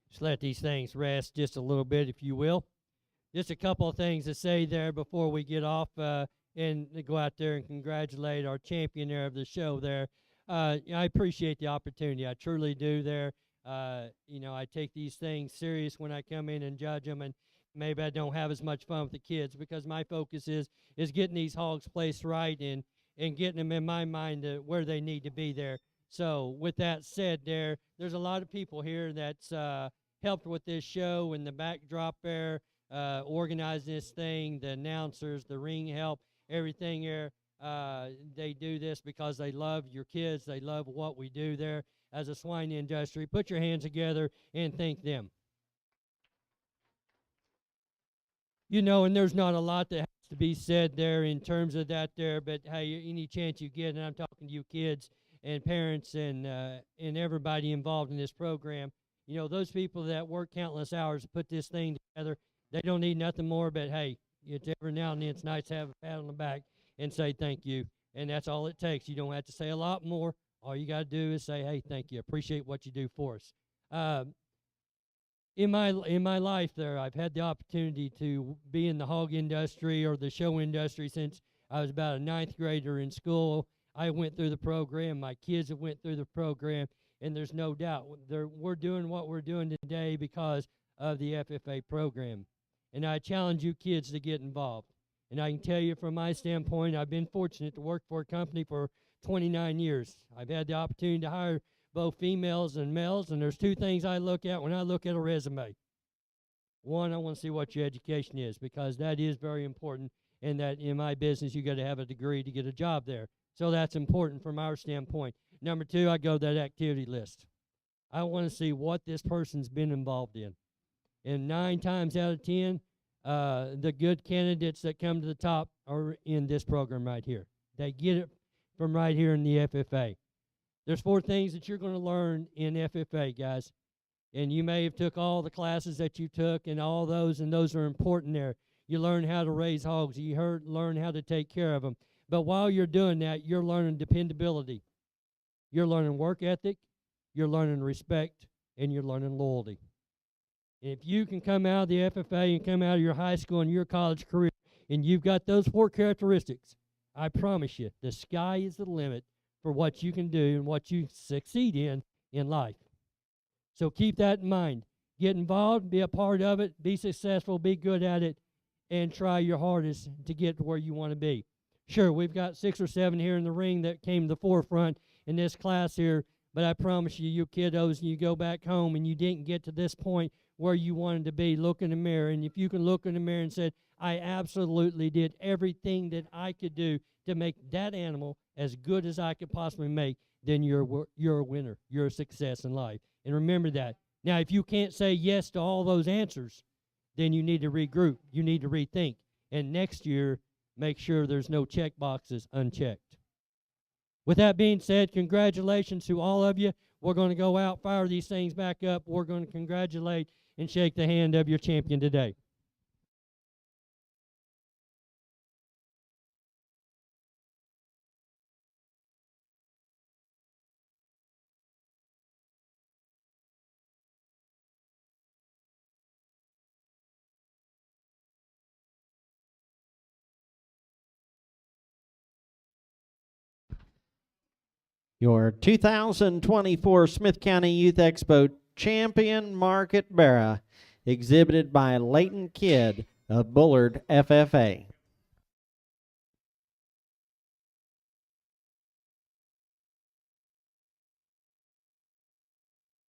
Just let these things rest just a little bit, if you will. Just a couple of things to say there before we get off and go out there and congratulate our champion there of the show there. I appreciate the opportunity. I truly do there. I take these things serious when I come in and judge them, and maybe I don't have as much fun with the kids because my focus is getting these hogs placed right and getting them in my mind where they need to be there. So with that said there's a lot of people here that's helped with this show and the backdrop there, organizing this thing, the announcers, the ring help, everything here. They do this because they love your kids. They love what we do there as a swine industry. Put your hands together and thank them. And there's not a lot that has to be said there in terms of that there, but hey, any chance you get, and I'm talking to you kids and parents and everybody involved in this program, those people that work countless hours to put this thing together, they don't need nothing more but, hey, it's every now and then it's nice to have a pat on the back and say thank you, and that's all it takes. You don't have to say a lot more. All you got to do is say, hey, thank you. Appreciate what you do for us. In my life there, I've had the opportunity to be in the hog industry or the show industry since I was about a ninth grader in school. I went through the program. My kids have went through the program, and there's no doubt we're doing what we're doing today because of the FFA program. And I challenge you kids to get involved. And I can tell you from my standpoint, I've been fortunate to work for a company for 29 years. I've had the opportunity to hire both females and males, and there's two things I look at when I look at a resume. One, I want to see what your education is because that is very important, and that in my business you got to have a degree to get a job there. So that's important from our standpoint. Number two, I go to that activity list. I want to see what this person's been involved in. And 9 times out of 10, the good candidates that come to the top are in this program right here. They get it from right here in the FFA. There's 4 things that you're going to learn in FFA, guys. And you may have took all the classes that you took and all those, and those are important there. You learn how to raise hogs. You learn how to take care of them. But while you're doing that, you're learning dependability. You're learning work ethic. You're learning respect. And you're learning loyalty. If you can come out of the FFA and come out of your high school and your college career, and you've got those 4 characteristics, I promise you, the sky is the limit for what you can do and what you succeed in life. So keep that in mind. Get involved, be a part of it, be successful, be good at it, and try your hardest to get to where you want to be. Sure, we've got 6 or 7 here in the ring that came to the forefront in this class here, but I promise you, you kiddos, you go back home and you didn't get to this point where you wanted to be, look in the mirror. And if you can look in the mirror and say, I absolutely did everything that I could do to make that animal as good as I could possibly make, then you're a winner. You're a success in life. And remember that. Now, if you can't say yes to all those answers, then you need to regroup. You need to rethink. And next year, make sure there's no check boxes unchecked. With that being said, congratulations to all of you. We're going to go out, fire these things back up. We're going to congratulate and shake the hand of your champion today. Your 2024 Smith County Youth Expo champion, Market Barrow, exhibited by Leighton Kidd of Bullard FFA.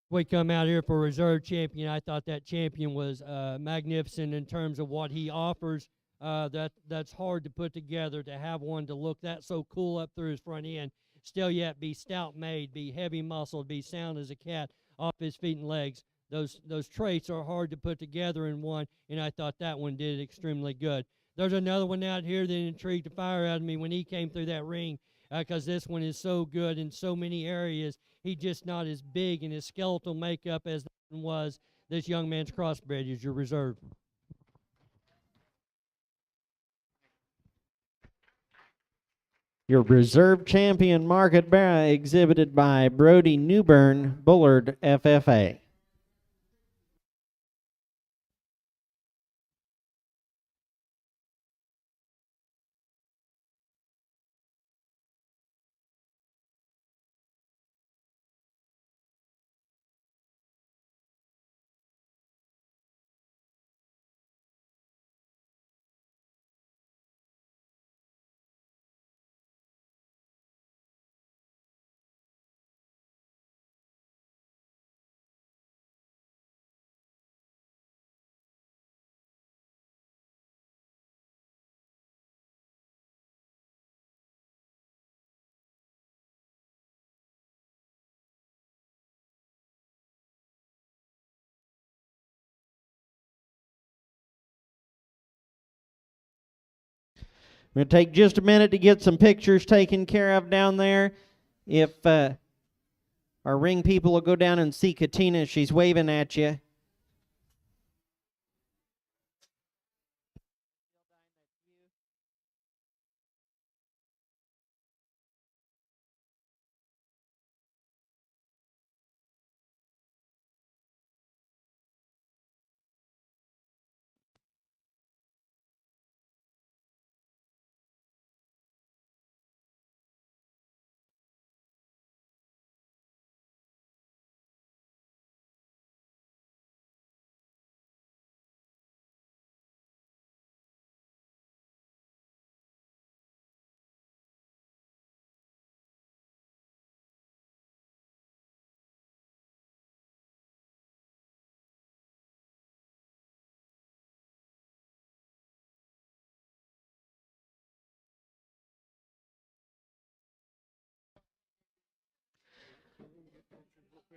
We come out here for a reserve champion. I thought that champion was magnificent in terms of what he offers. That's hard to put together, to have one to look that so cool up through his front end, still yet be stout made, be heavy muscled, be sound as a cat off his feet and legs. Those traits are hard to put together in one, and I thought that one did extremely good. There's another one out here that intrigued the fire out of me when he came through that ring, because this one is so good in so many areas. He's just not as big in his skeletal makeup as that one was. This young man's crossbred is your reserve. Your reserve champion, Market Barrow, exhibited by Brody Newbern, Bullard FFA. We're going to take just a minute to get some pictures taken care of down there. If our ring people will go down and see Katina, she's waving at you.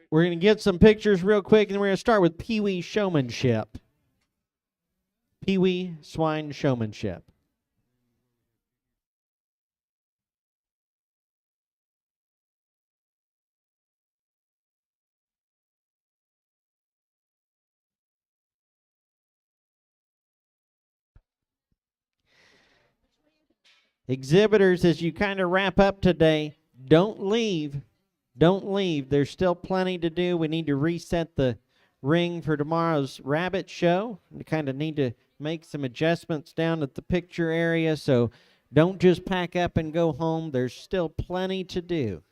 We're going to get some pictures real quick, and we're going to start with Pee Wee Showmanship. Pee Wee Swine Showmanship. Exhibitors, as you kind of wrap up today, don't leave. Don't leave. There's still plenty to do. We need to reset the ring for tomorrow's rabbit show. We kind of need to make some adjustments down at the picture area, so don't just pack up and go home. There's still plenty to do.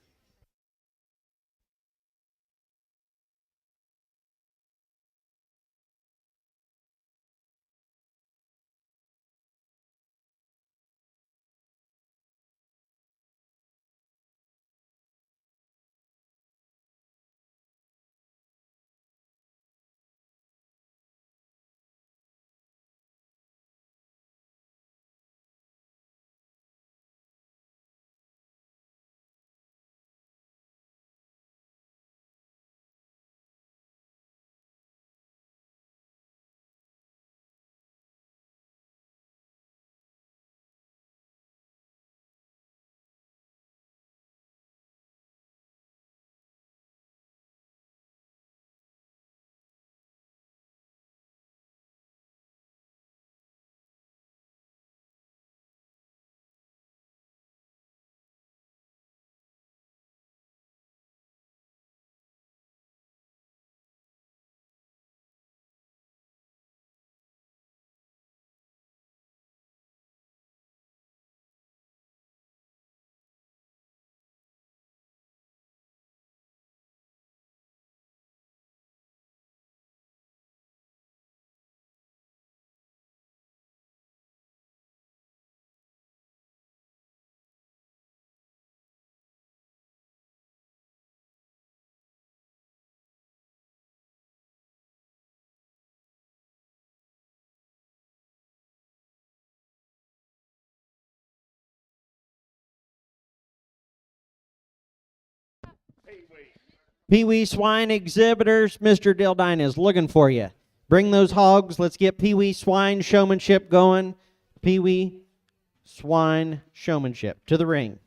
Pee Wee Swine Exhibitors, Mr. Dildine is looking for you. Bring those hogs. Let's get Pee Wee Swine Showmanship going. Pee Wee Swine Showmanship to the ring.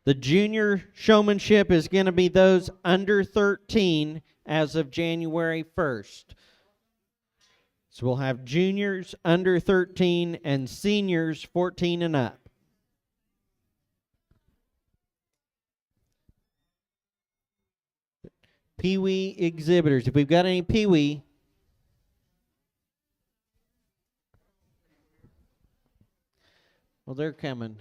The junior showmanship is going to be those under 13 as of January 1st. So we'll have juniors under 13 and seniors 14 and up. Pee Wee exhibitors. If we've got any Pee Wee, well, they're coming.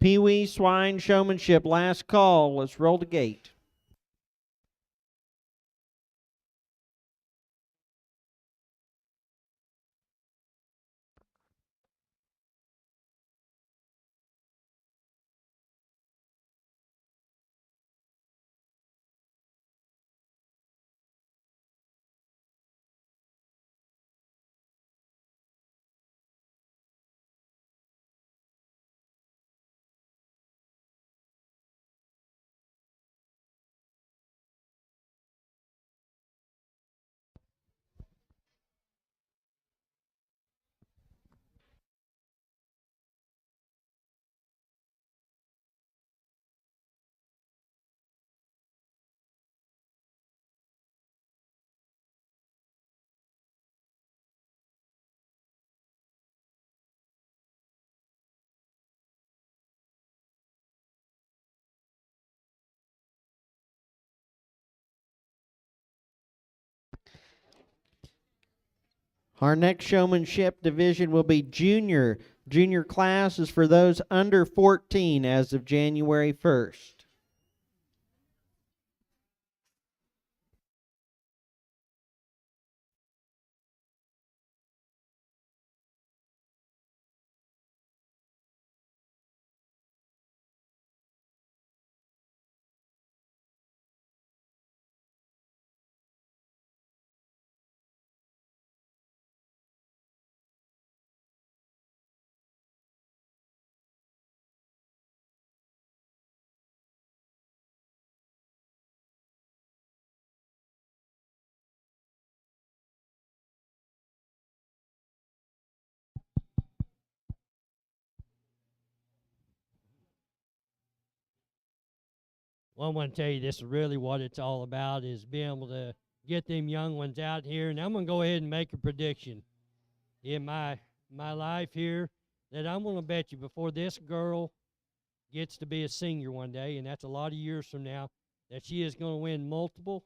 Pee Wee Swine Showmanship, last call. Let's roll the gate. Our next showmanship division will be junior. Junior class is for those under 14 as of January 1st. Well, I want to tell you, this is really what it's all about, is being able to get them young ones out here. And I'm going to go ahead and make a prediction in my life here that I'm going to bet you before this girl gets to be a senior one day, and that's a lot of years from now, that she is going to win multiple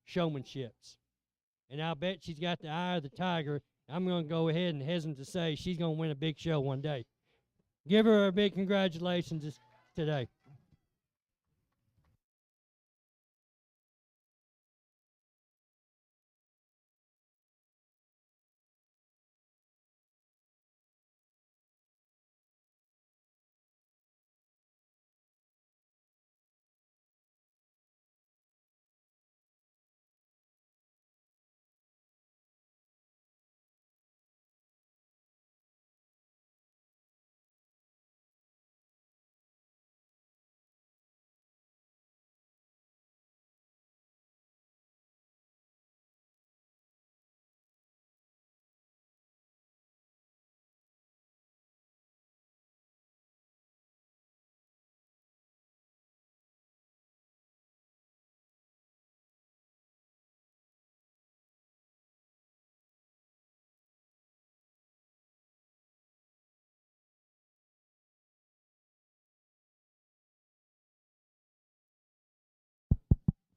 showmanships. And I'll bet she's got the eye of the tiger. I'm going to go ahead and hesitate to say she's going to win a big show one day. Give her a big congratulations today.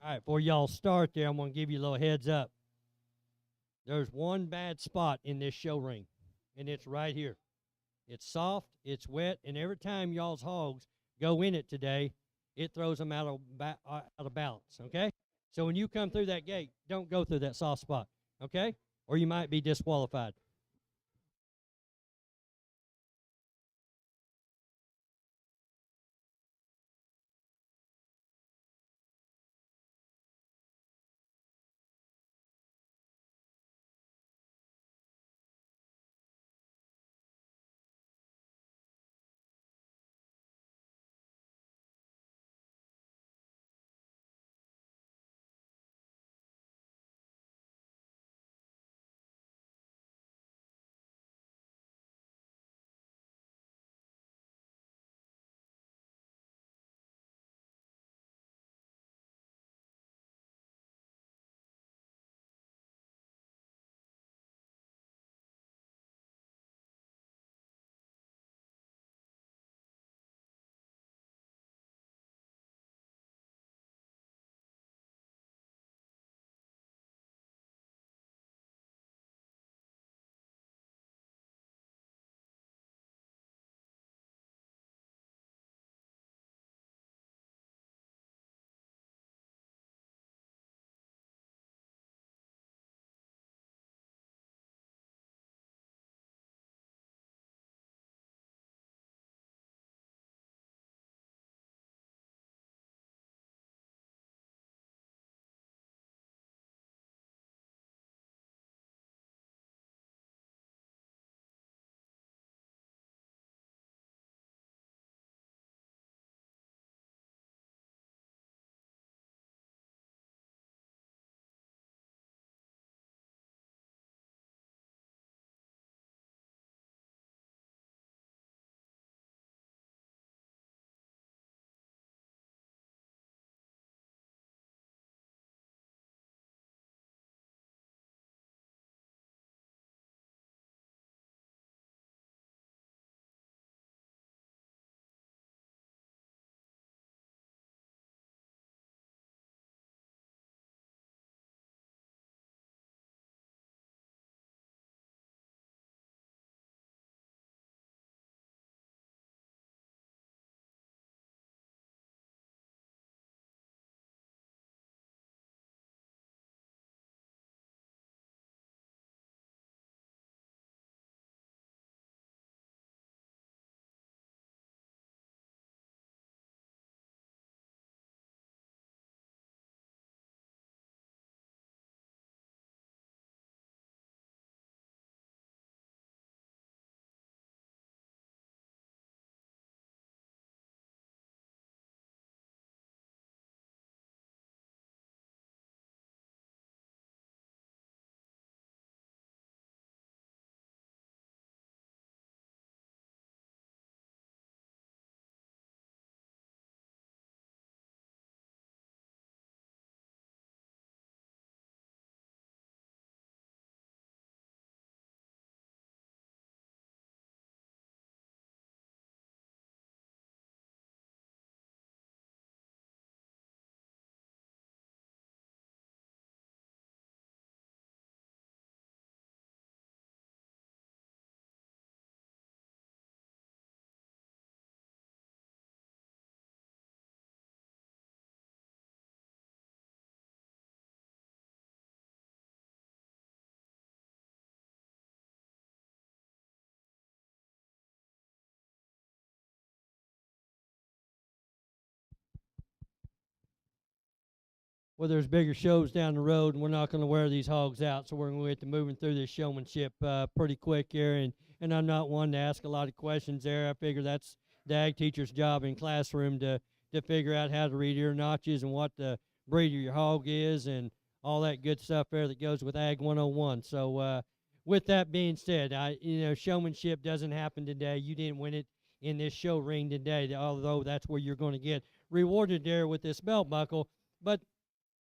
All right, before y'all start there, I'm going to give you a little heads up. There's one bad spot in this show ring, and it's right here. It's soft, it's wet, and every time y'all's hogs go in it today, it throws them out of balance, okay? So when you come through that gate, don't go through that soft spot, okay? Or you might be disqualified. well, there's bigger shows down the road, and we're not going to wear these hogs out, so we're going to get to moving through this showmanship pretty quick here. And I'm not one to ask a lot of questions there. I figure that's the ag teacher's job in classroom to figure out how to read ear notches and what the breed of your hog is and all that good stuff there that goes with Ag 101. So with that being said, showmanship doesn't happen today. You didn't win it in this show ring today, although that's where you're going to get rewarded there with this belt buckle. But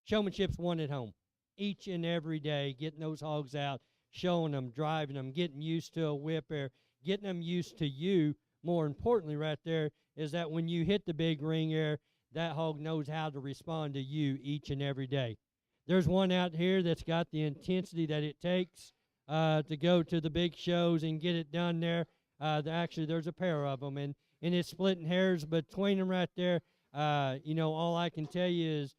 showmanship's won at home each and every day, getting those hogs out, showing them, driving them, getting used to a whip there, getting them used to you. More importantly, right there, is that when you hit the big ring there, that hog knows how to respond to you each and every day. There's one out here that's got the intensity that it takes to go to the big shows and get it done there. Actually, there's a pair of them, and it's splitting hairs between them right there. All I can tell you is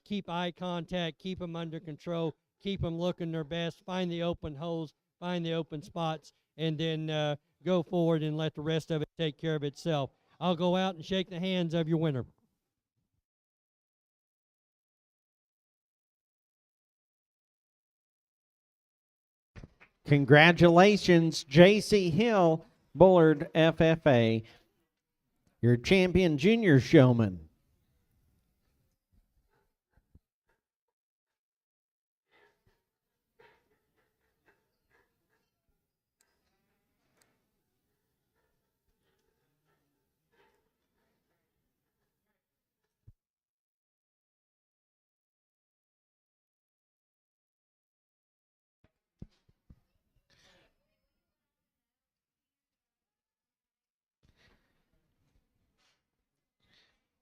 keep eye contact, keep them under control, keep them looking their best, find the open holes, find the open spots, and then go forward and let the rest of it take care of itself. I'll go out and shake the hands of your winner. Congratulations, J.C. Hill, Bullard FFA, your champion junior showman.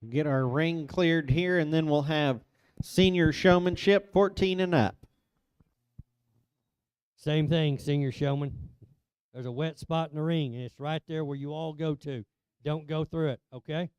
Get our ring cleared here, and then we'll have senior showmanship, 14 and up. Same thing, senior showman. There's a wet spot in the ring, and it's right there where you all go to. Don't go through it, okay?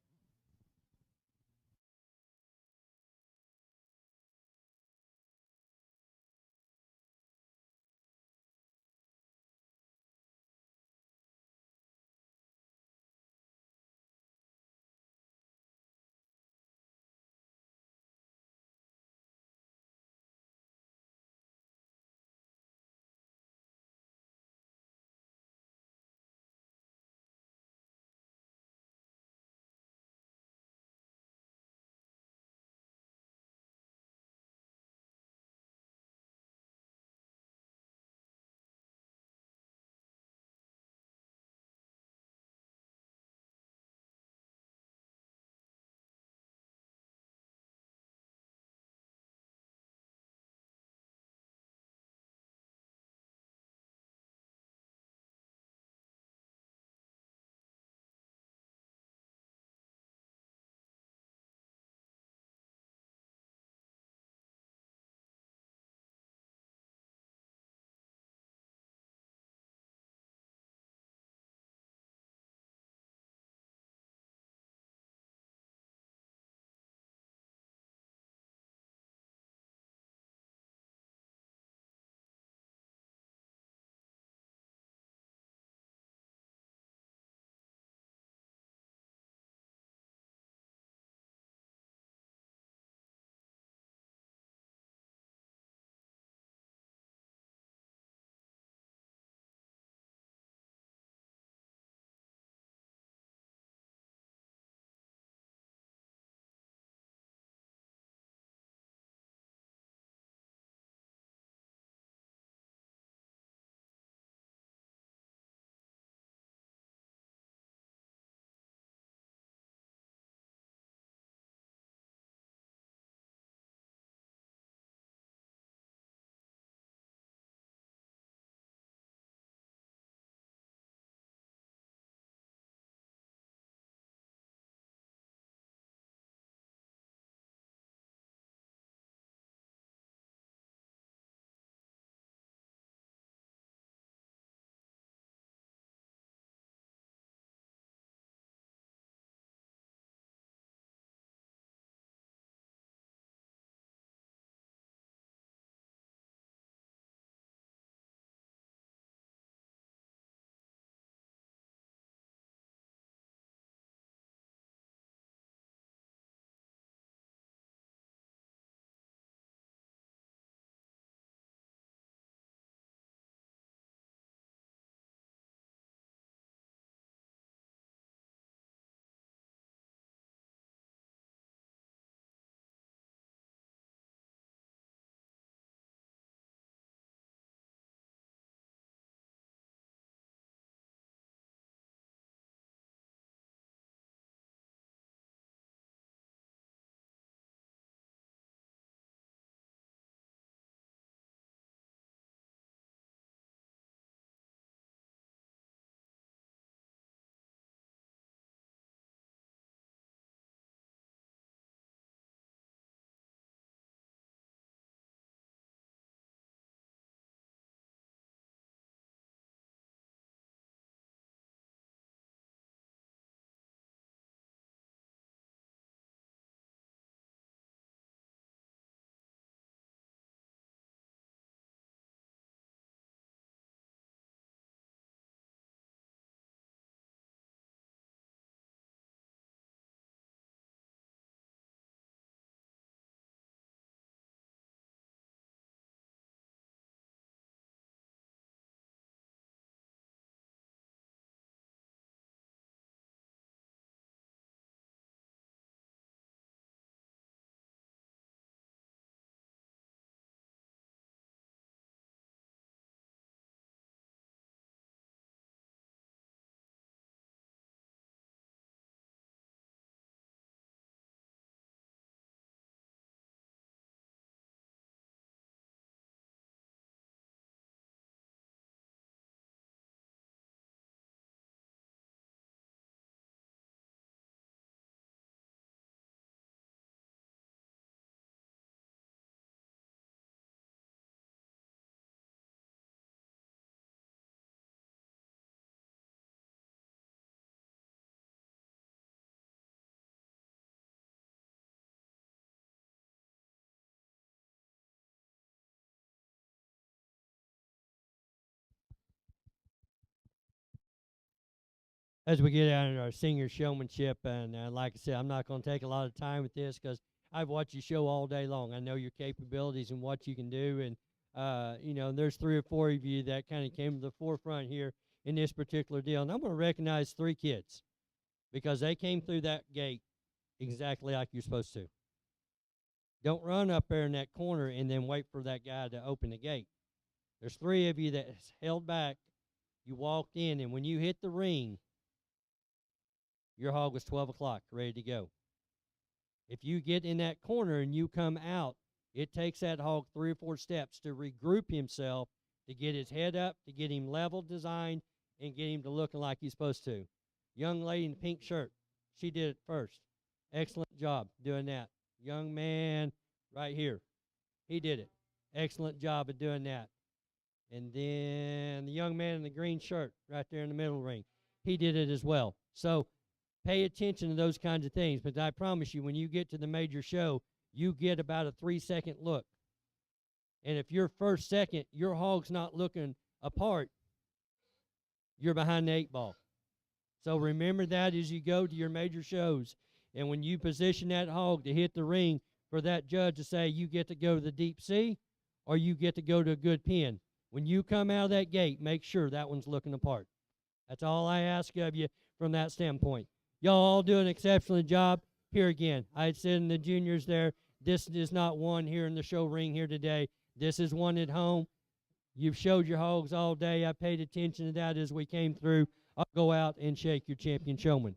as we get out of our senior showmanship, and like I said, I'm not going to take a lot of time with this because I've watched you show all day long. I know your capabilities and what you can do, and you know, there's 3 or 4 of you that kind of came to the forefront here in this particular deal, and I'm going to recognize 3 kids because they came through that gate exactly like you're supposed to. Don't run up there in that corner and then wait for that guy to open the gate. There's 3 of you that held back. You walked in, and when you hit the ring, your hog was 12 o'clock, ready to go. If you get in that corner and you come out, it takes that hog 3 or 4 steps to regroup himself, to get his head up, to get him level designed, and get him to looking like he's supposed to. Young lady in the pink shirt, she did it first. Excellent job doing that. Young man right here, he did it. Excellent job of doing that. And then the young man in the green shirt right there in the middle ring, he did it as well. So pay attention to those kinds of things. But I promise you, when you get to the major show, you get about a 3-second look. And if your first second, your hog's not looking apart, you're behind the 8 ball. So remember that as you go to your major shows. And when you position that hog to hit the ring, for that judge to say you get to go to the deep sea or you get to go to a good pen. When you come out of that gate, make sure that one's looking apart. That's all I ask of you from that standpoint. Y'all all do an exceptional job. Here again, I had said in the juniors there, this is not one here in the show ring here today. This is one at home. You've showed your hogs all day. I paid attention to that as we came through. I'll go out and shake your champion showman.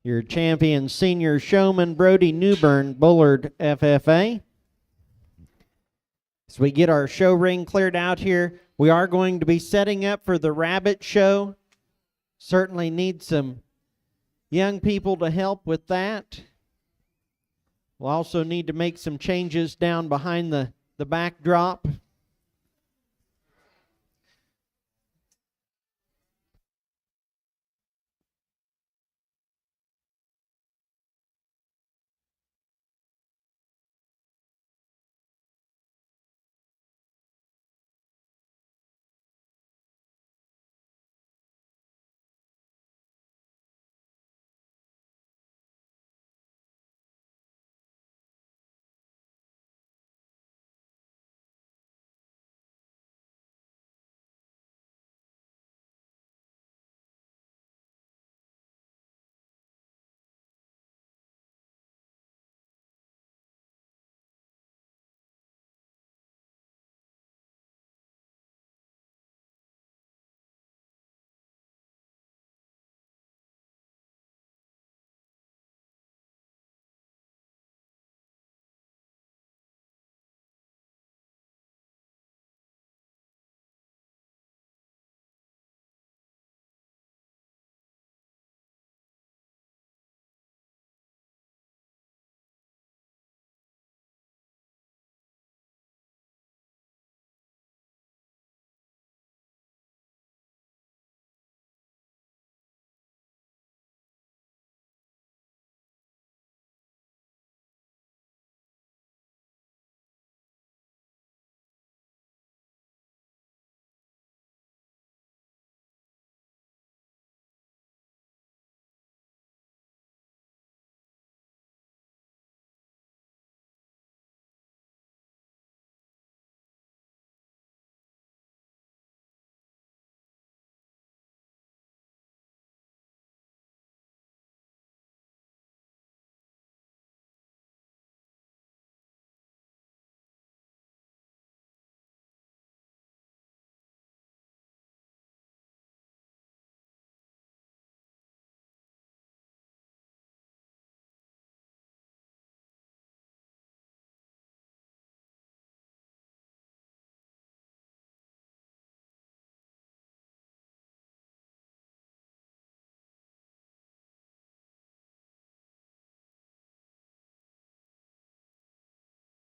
Your champion senior showman, Brody Newbern, Bullard FFA. As we get our show ring cleared out here, we are going to be setting up for the rabbit show. Certainly need some young people to help with that. We'll also need to make some changes down behind the backdrop.